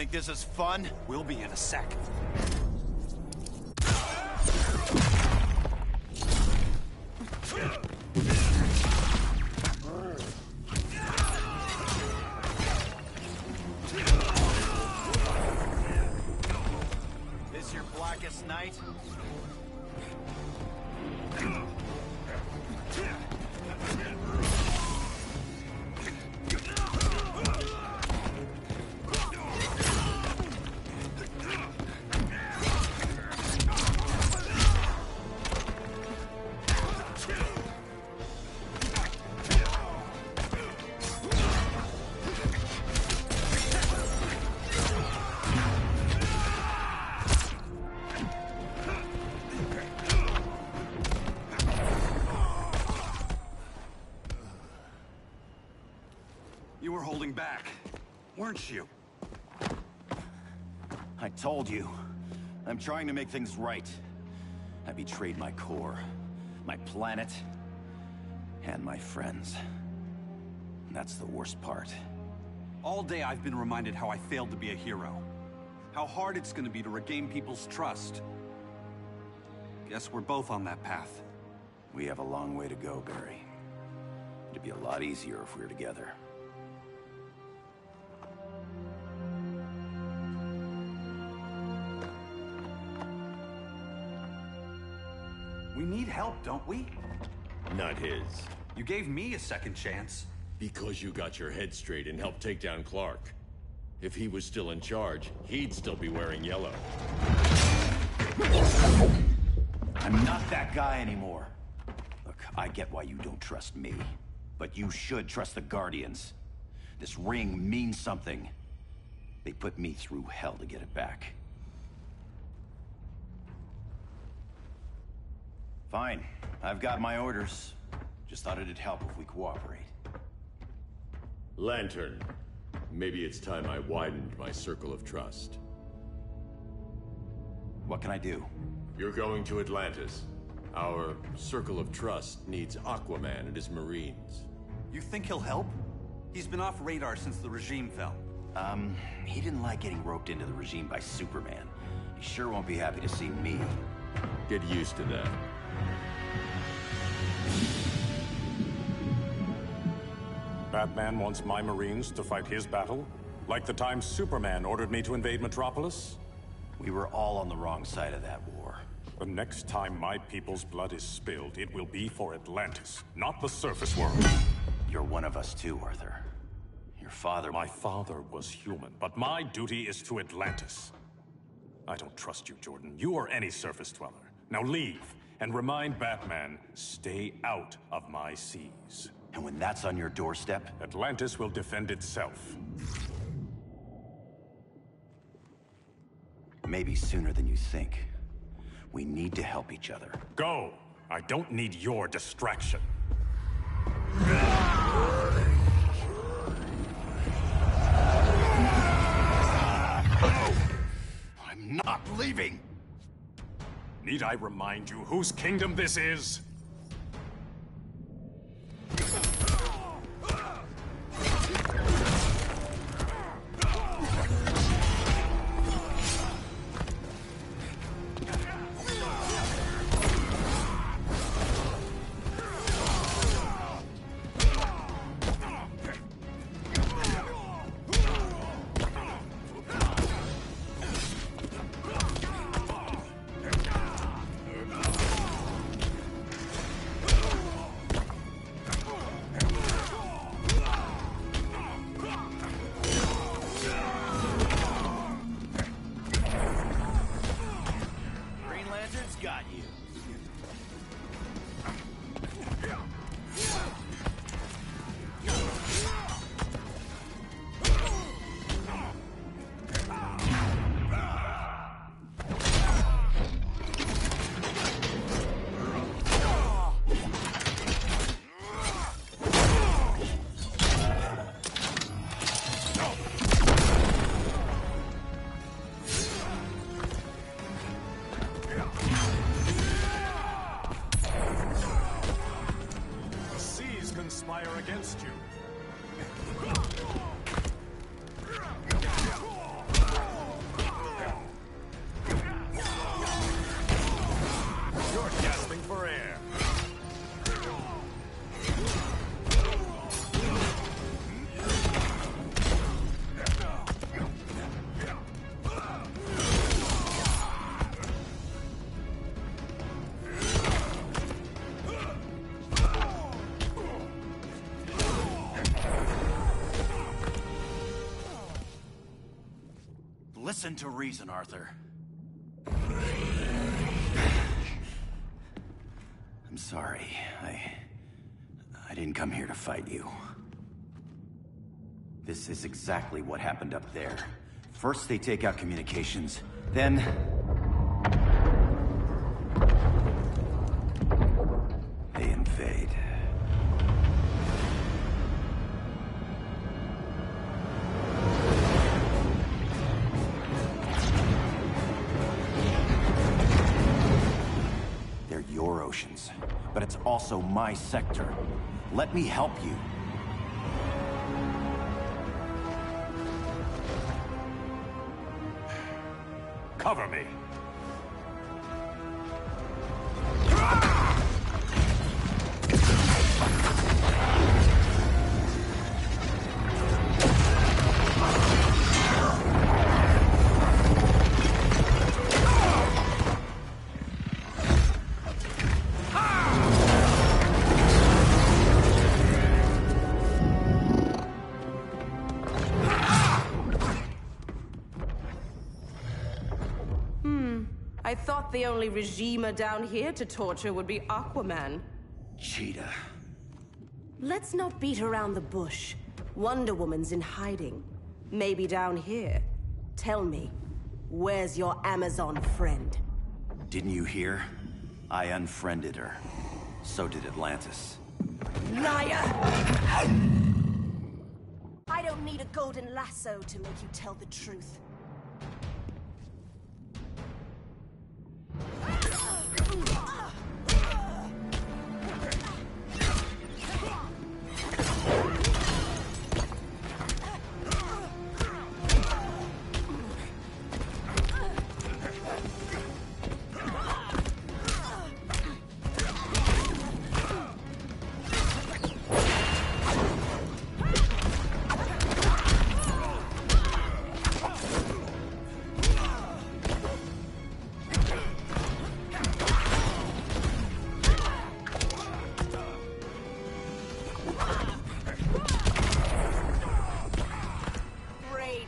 think this is fun? We'll be in a sec. This your blackest night? You were holding back, weren't you? I told you. I'm trying to make things right. I betrayed my core, my planet, and my friends. That's the worst part. All day I've been reminded how I failed to be a hero. How hard it's gonna be to regain people's trust. Guess we're both on that path. We have a long way to go, Barry. It'd be a lot easier if we were together. We need help, don't we? Not his. You gave me a second chance. Because you got your head straight and helped take down Clark. If he was still in charge, he'd still be wearing yellow. I'm not that guy anymore. Look, I get why you don't trust me. But you should trust the Guardians. This ring means something. They put me through hell to get it back. Fine. I've got my orders. Just thought it'd help if we cooperate. Lantern. Maybe it's time I widened my circle of trust. What can I do? You're going to Atlantis. Our circle of trust needs Aquaman and his Marines. You think he'll help? He's been off radar since the regime fell. He didn't like getting roped into the regime by Superman. He sure won't be happy to see me. Get used to that. Batman wants my Marines to fight his battle? Like the time Superman ordered me to invade Metropolis? We were all on the wrong side of that war. The next time my people's blood is spilled, it will be for Atlantis, not the surface world. You're one of us too, Arthur. Your father... My father was human, but my duty is to Atlantis. I don't trust you, Jordan. You or any surface dweller. Now leave, and remind Batman, stay out of my seas. And when that's on your doorstep? Atlantis will defend itself. Maybe sooner than you think. We need to help each other. Go! I don't need your distraction. I'm not leaving! Need I remind you whose kingdom this is? for air. Listen to reason, Arthur. I'm sorry. I didn't come here to fight you. This is exactly what happened up there. First they take out communications, then... they invade. They're your oceans, but it's also my sector. Let me help you. Cover me. I thought the only regimer down here to torture would be Aquaman. Cheetah. Let's not beat around the bush. Wonder Woman's in hiding. Maybe down here. Tell me, where's your Amazon friend? Didn't you hear? I unfriended her. So did Atlantis. Liar! I don't need a golden lasso to make you tell the truth.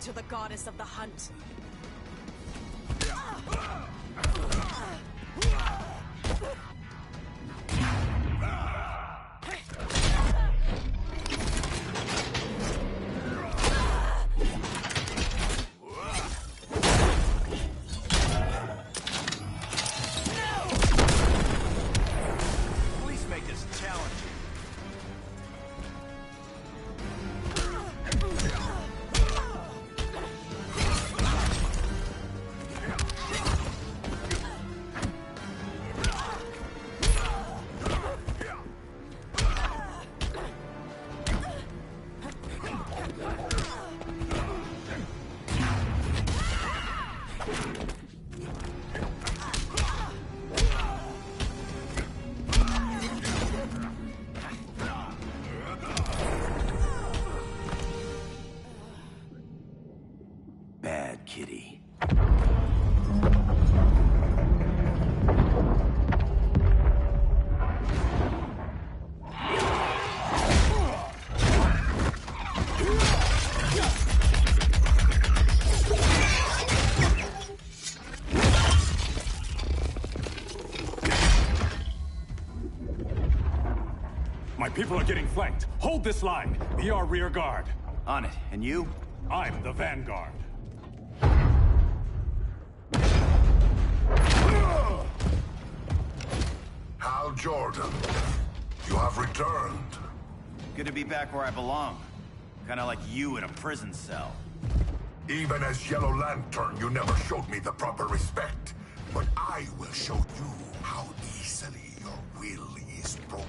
To the goddess of the hunt. Please make this challenging. Bad kitty. My people are getting flanked. Hold this line. Be our rear guard. On it. And you? I'm the vanguard. Hal Jordan, you have returned. Good to be back where I belong. Kinda like you in a prison cell. Even as Yellow Lantern, you never showed me the proper respect. But I will show you how easily your will is broken.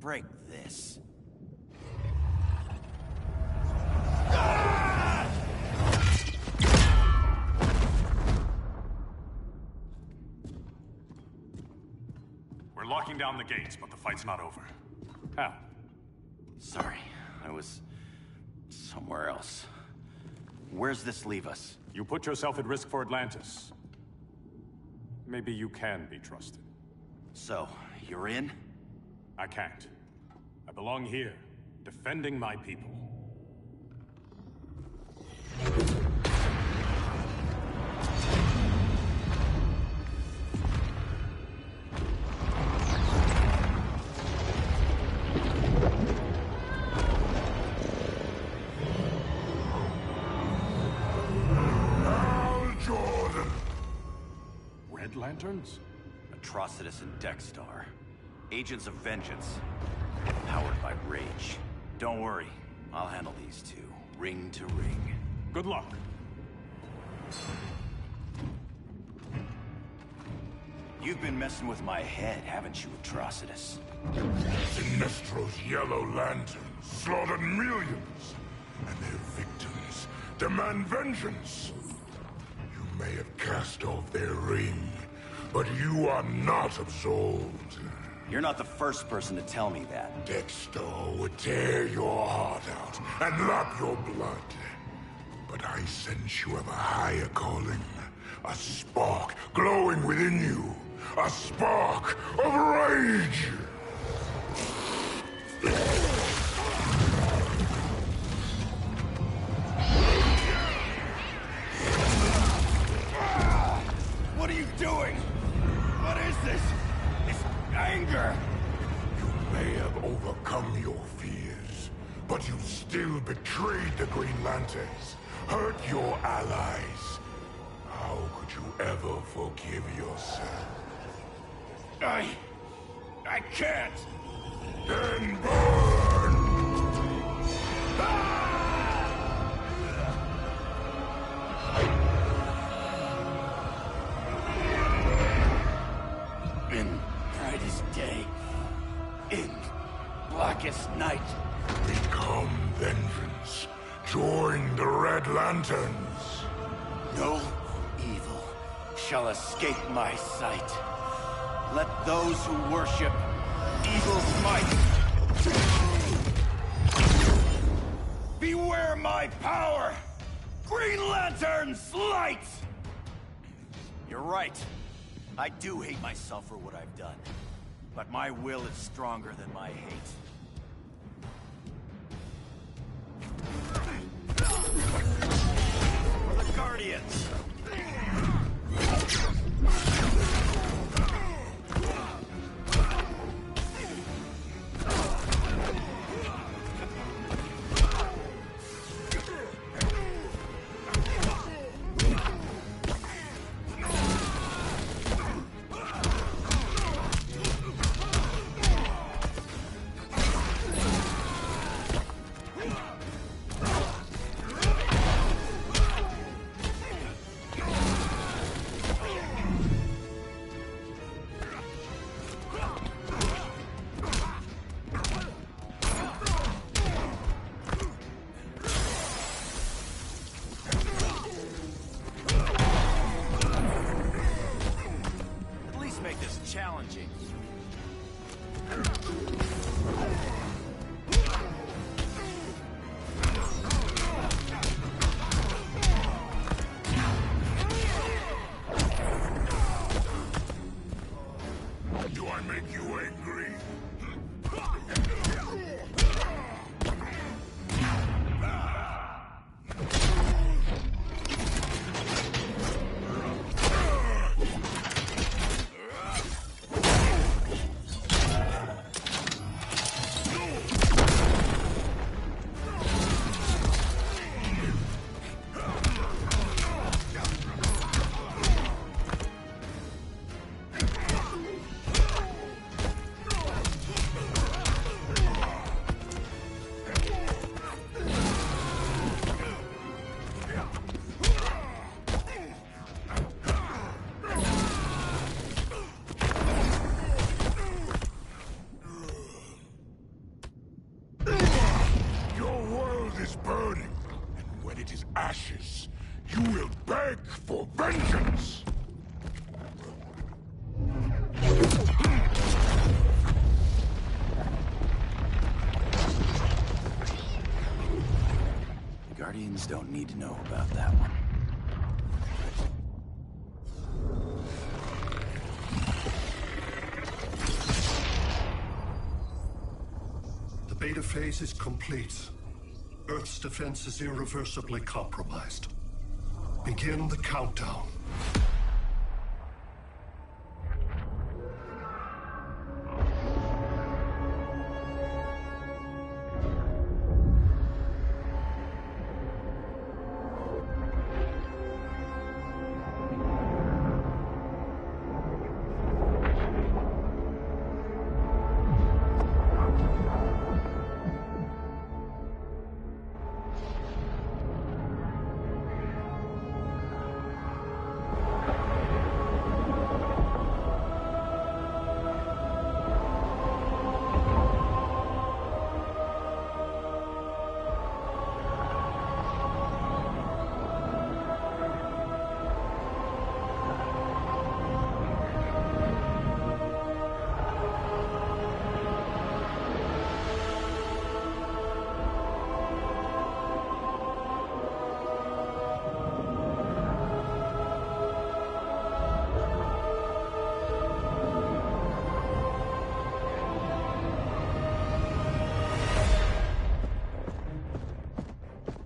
break this. We're locking down the gates, but the fight's not over. How? Sorry, I was somewhere else. Where's this leave us? You put yourself at risk for Atlantis. Maybe you can be trusted. So, you're in? I can't. I belong here, defending my people. Lanterns? Atrocitus and Dexstar. Agents of Vengeance. Powered by rage. Don't worry, I'll handle these two, ring to ring. Good luck. You've been messing with my head, haven't you, Atrocitus? Sinestro's Yellow Lanterns slaughtered millions, and their victims demand vengeance. You may have cast off their ring, but you are not absolved. You're not the first person to tell me that. Dexter would tear your heart out and lap your blood. But I sense you have a higher calling. A spark glowing within you. A spark of rage! What are you doing? What is this? This anger! You may have overcome your fears, but you still betrayed the Green Lanterns, hurt your allies. How could you ever forgive yourself? I can't! Then burn! In brightest day, in blackest night. Become vengeance. Join the Red Lanterns. No evil shall escape my sight. Let those who worship evil's might beware my power! Green Lantern's light! You're right. I do hate myself for what I've done. But my will is stronger than my hate. For the Guardians! it is ashes, you will beg for vengeance! The Guardians don't need to know about that one. The beta phase is complete. Earth's defense is irreversibly compromised. Begin the countdown.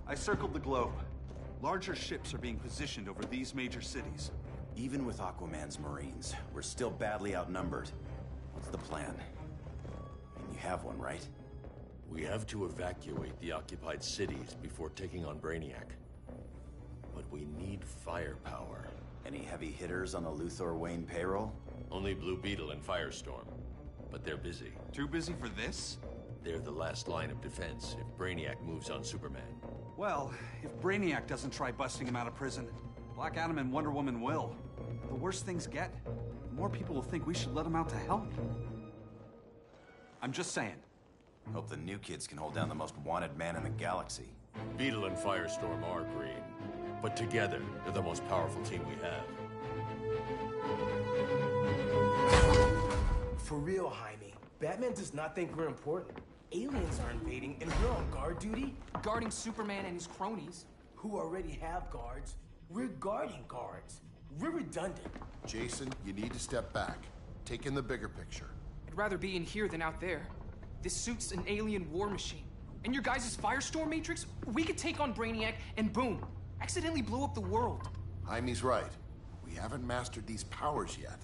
I circled the globe. Larger ships are being positioned over these major cities. Even with Aquaman's Marines, we're still badly outnumbered. What's the plan? And you have one, right? We have to evacuate the occupied cities before taking on Brainiac. But we need firepower. Any heavy hitters on the Luthor Wayne payroll? Only Blue Beetle and Firestorm. But they're busy. Too busy for this? They're the last line of defense if Brainiac moves on Superman. Well, if Brainiac doesn't try busting him out of prison, Black Adam and Wonder Woman will. The worse things get, the more people will think we should let him out to help. I'm just saying. Hope the new kids can hold down the most wanted man in the galaxy. Beetle and Firestorm are green, but together, they're the most powerful team we have. For real, Jaime. Batman does not think we're important. Aliens are invading, and we're on guard duty? Guarding Superman and his cronies. Who already have guards. We're guarding guards. We're redundant. Jason, you need to step back. Take in the bigger picture. I'd rather be in here than out there. This suit's an alien war machine. And your guys' Firestorm Matrix, we could take on Brainiac and boom, accidentally blow up the world. Jaime's right. We haven't mastered these powers yet.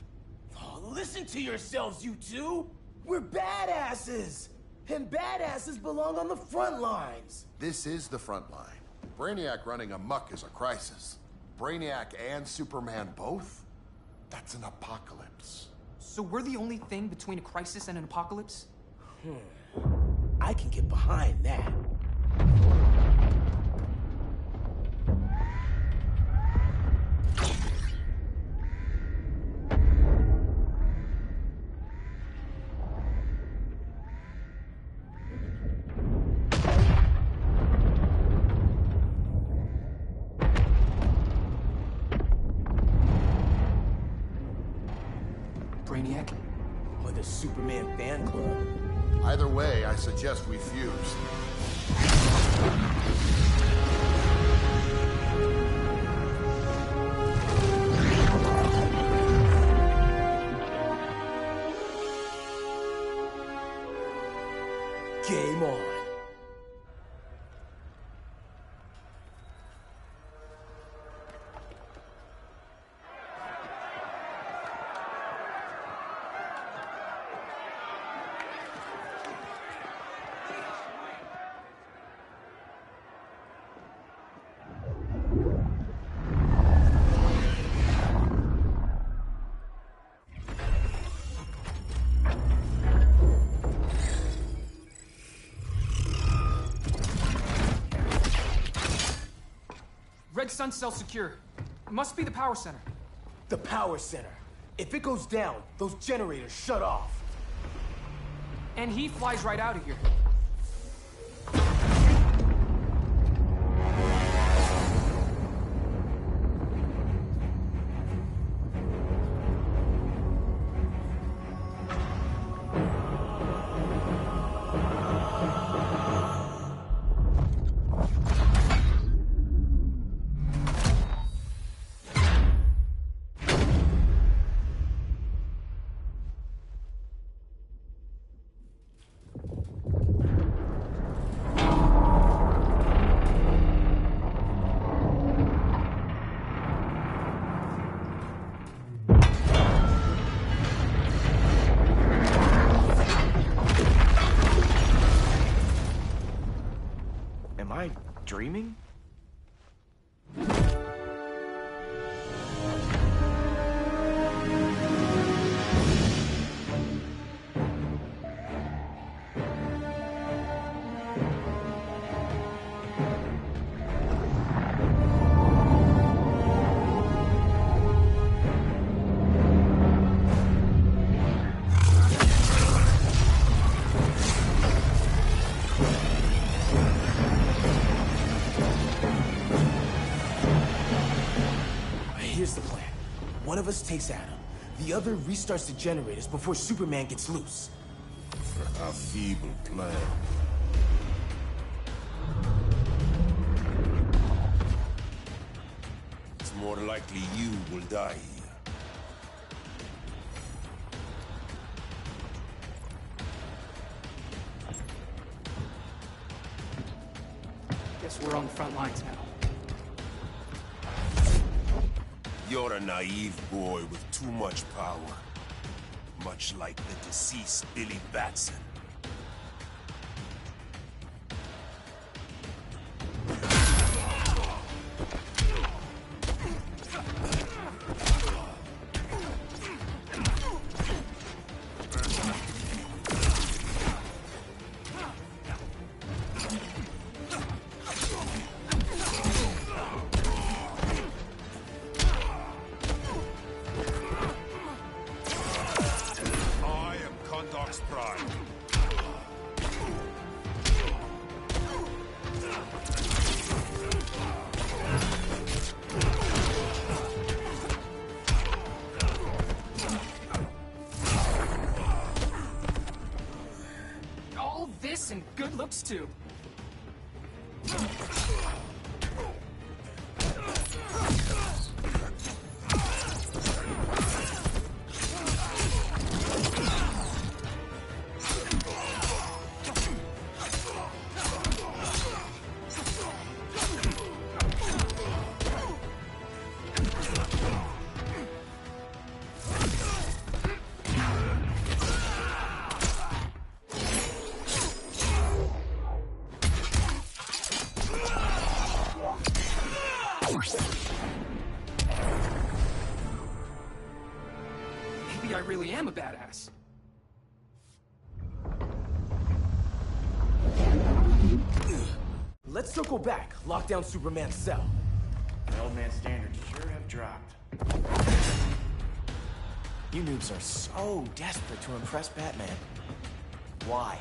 Oh, listen to yourselves, you two! We're badasses! And badasses belong on the front lines! This is the front line. Brainiac running amok is a crisis. Brainiac and Superman both? That's an apocalypse. So we're the only thing between a crisis and an apocalypse? I can get behind that. Brainiac? Or the Superman fan club? Either way, I suggest we fuse. Game on. Red Sun cell secure. It must be the power center. The power center. If it goes down, those generators shut off. And he flies right out of here. dreaming? Here's the plan. One of us takes Adam. The other restarts the generators before Superman gets loose. A feeble plan. It's more likely you will die here. Guess we're on the front lines now. You're a naive boy with too much power. Much like the deceased Billy Batson. All this and good looks too. Maybe I really am a badass. Let's circle back, lock down Superman's cell. The old man's standards sure have dropped. You noobs are so desperate to impress Batman. Why?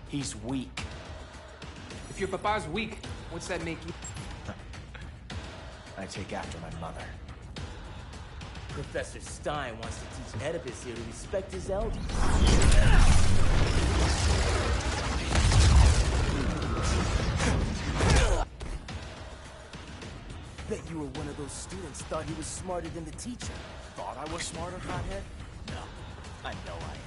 He's weak. If your papa's weak, what's that make you? I take after my mother. Professor Stein wants to teach Oedipus here to respect his elders. Bet you were one of those students thought he was smarter than the teacher. Thought I was smarter, hothead? No, I know I am.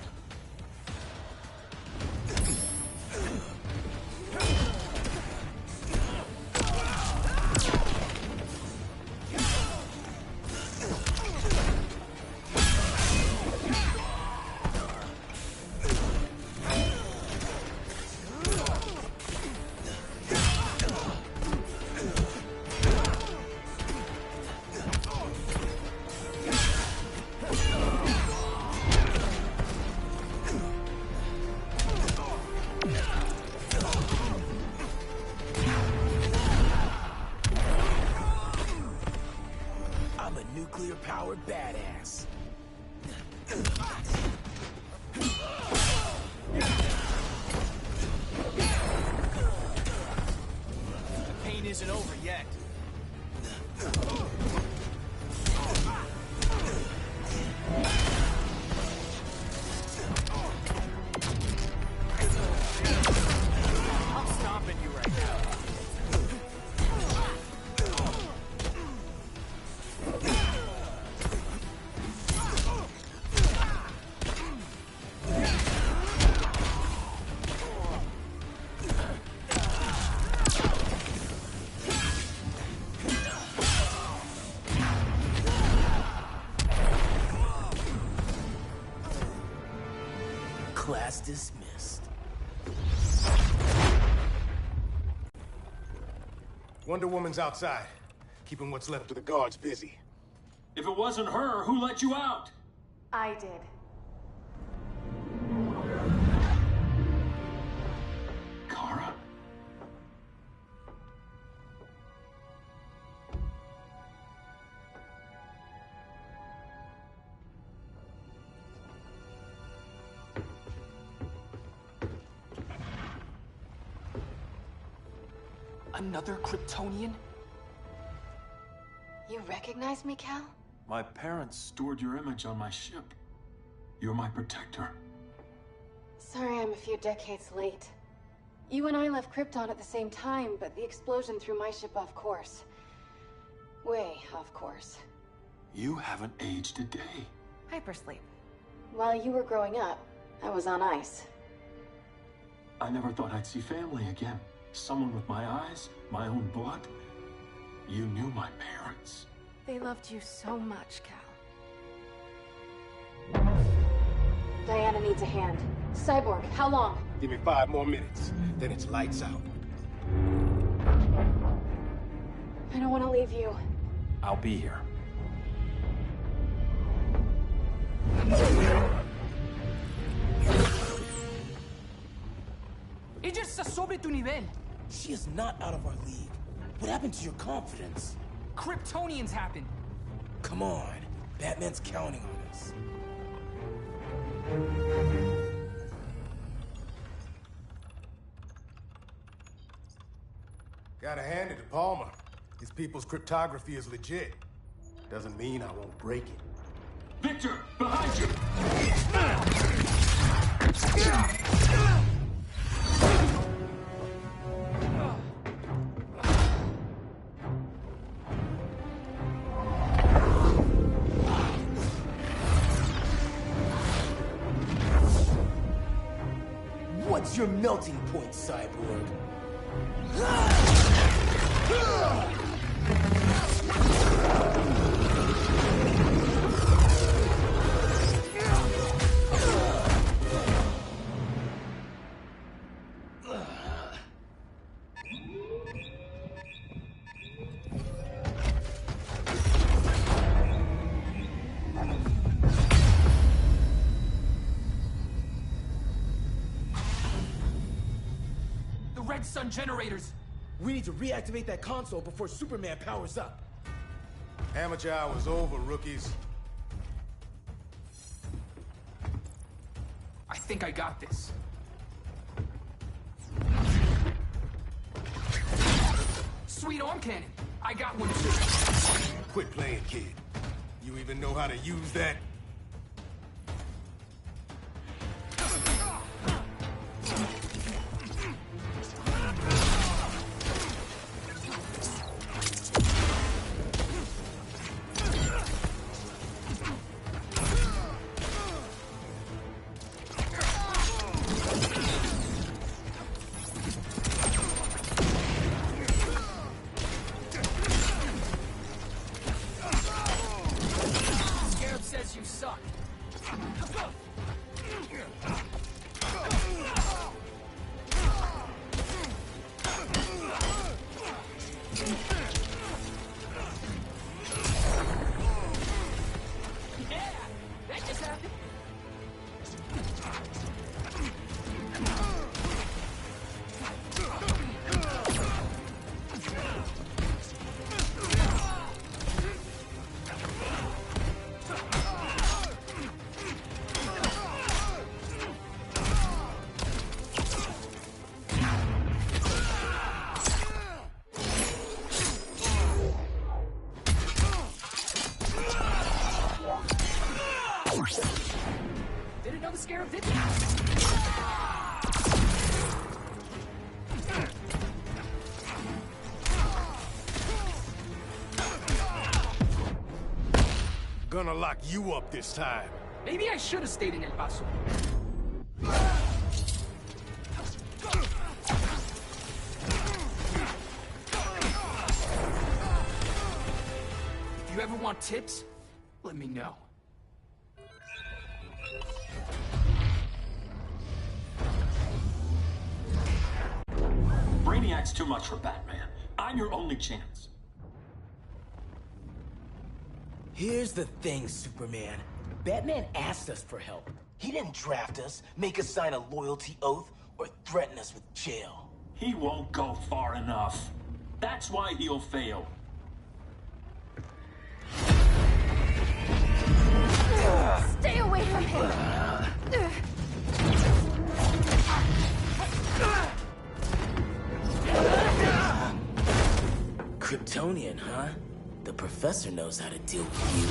Nuclear-powered badass. The pain isn't over yet. I'm stopping you right now. Class dismissed. Wonder Woman's outside, keeping what's left of the guards busy. If it wasn't her, who let you out? I did. Kara? Another Kryptonian? You recognize me, Cal? My parents stored your image on my ship. You're my protector. Sorry I'm a few decades late. You and I left Krypton at the same time, but the explosion threw my ship off course. Way off course. You haven't aged a day. Hypersleep. While you were growing up, I was on ice. I never thought I'd see family again. Someone with my eyes, my own blood. You knew my parents. They loved you so much, Cal. Diana needs a hand. Cyborg, how long? Give me 5 more minutes, then it's lights out. I don't want to leave you. I'll be here. Ella está sobre tu nivel. She is not out of our league. What happened to your confidence? Kryptonians happen. Come on. Batman's counting on us. Gotta hand it to Palmer. His people's cryptography is legit. Doesn't mean I won't break it. Victor, behind you! What's your melting point, Cyborg? Red Sun generators! We need to reactivate that console before Superman powers up. Amateur hour's over, rookies. I think I got this. Sweet arm cannon! I got one too. Quit playing, kid. You even know how to use that? Didn't know the Scarab did Gonna lock you up this time. Maybe I should have stayed in El Paso. If you ever want tips, let me know. Brainiac's too much for Batman. I'm your only chance. Here's the thing, Superman. Batman asked us for help. He didn't draft us, make us sign a loyalty oath, or threaten us with jail. He won't go far enough. That's why he'll fail. Stay away from him! Kryptonian, huh? The professor knows how to deal with you.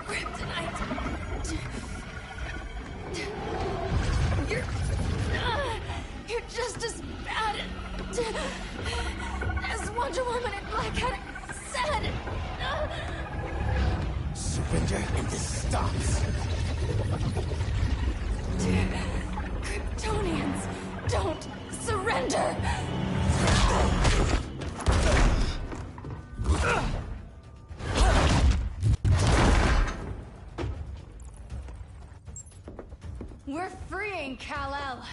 Kryptonite! You're just as bad as Wonder Woman and Black Cat said! Surrender and this stops. Kryptonians, don't surrender! We're freeing Kal-El.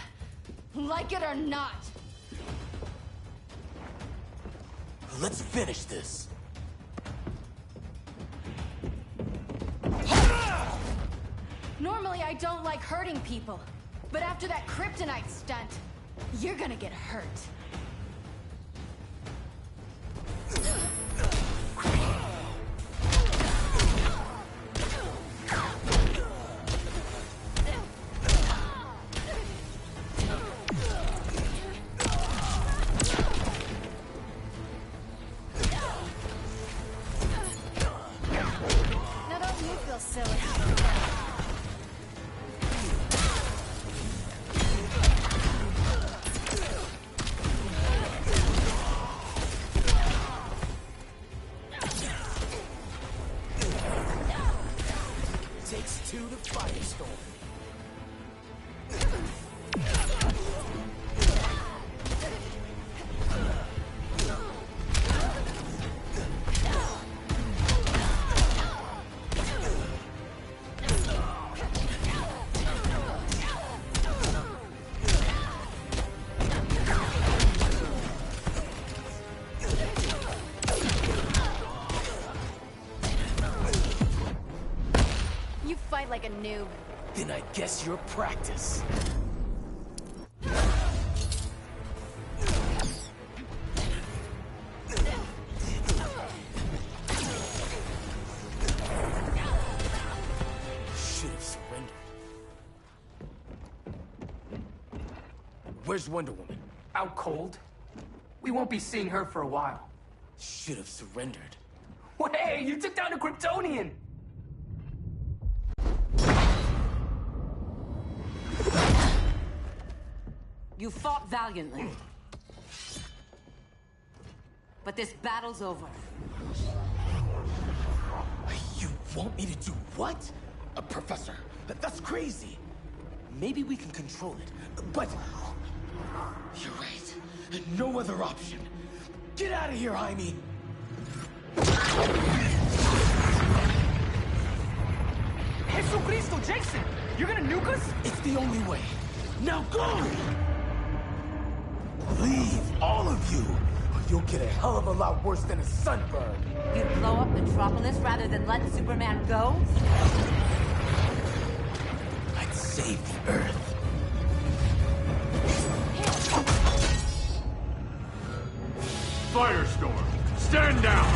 Like it or not. Let's finish this. Normally I don't like hurting people, but after that kryptonite stunt, you're gonna get hurt. Now don't you feel silly? Takes two to firestorm. You fight like a noob. Then I guess you're practice. Should have surrendered. Where's Wonder Woman? Out cold? We won't be seeing her for a while. Should have surrendered. Hey, you took down a Kryptonian! You fought valiantly. But this battle's over. You want me to do what? Professor, that's crazy. Maybe we can control it, but... You're right. No other option. Get out of here, Jaime! Jesucristo, Jason! You're gonna nuke us? It's the only way. Now go! Leave, all of you, or you'll get a hell of a lot worse than a sunburn. You'd blow up Metropolis rather than let Superman go? I'd save the Earth. Firestorm, stand down!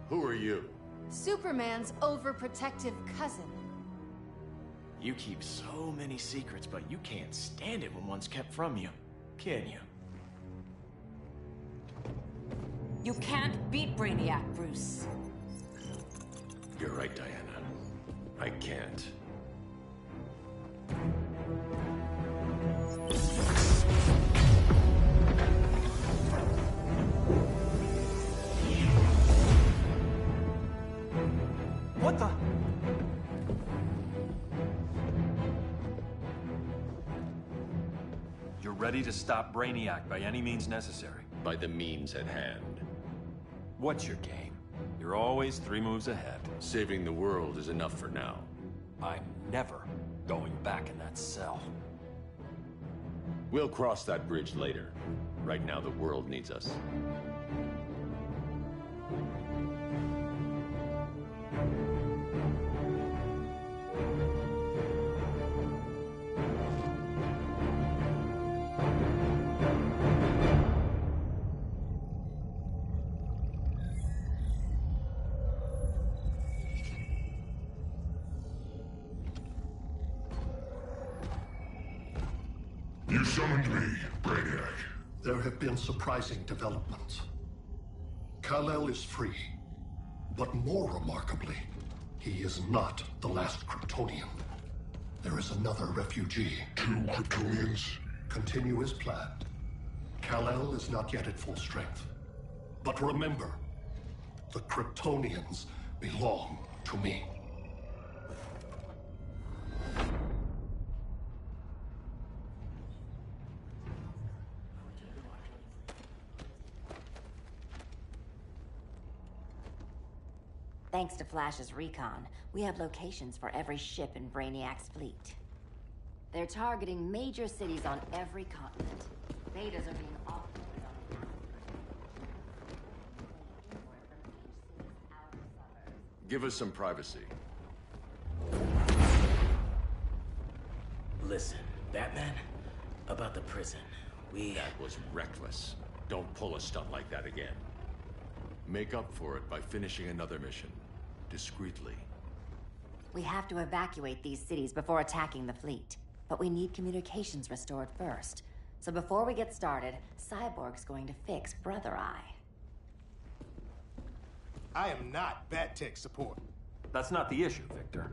Who are you? Superman's overprotective cousin. You keep so many secrets, but you can't stand it when one's kept from you, can you? You can't beat Brainiac, Bruce. You're right, Diana. I can't. What the? ready to stop Brainiac by any means necessary. By the means at hand. What's your game? You're always 3 moves ahead. Saving the world is enough for now. I'm never going back in that cell. We'll cross that bridge later. Right now, the world needs us. You summoned me, Brainiac. There have been surprising developments. Kal-El is free, but more remarkably, he is not the last Kryptonian. There is another refugee. 2 Kryptonians? Continue as planned. Kal-El is not yet at full strength. But remember, the Kryptonians belong to me. Thanks to Flash's recon, we have locations for every ship in Brainiac's fleet. They're targeting major cities on every continent. Betas are being offloaded on Give us some privacy. Listen, Batman, about the prison, That was reckless. Don't pull a stunt like that again. Make up for it by finishing another mission. Discreetly. We have to evacuate these cities before attacking the fleet. But we need communications restored first. So before we get started, Cyborg's going to fix Brother Eye. I am not Bat Tech support. That's not the issue, Victor.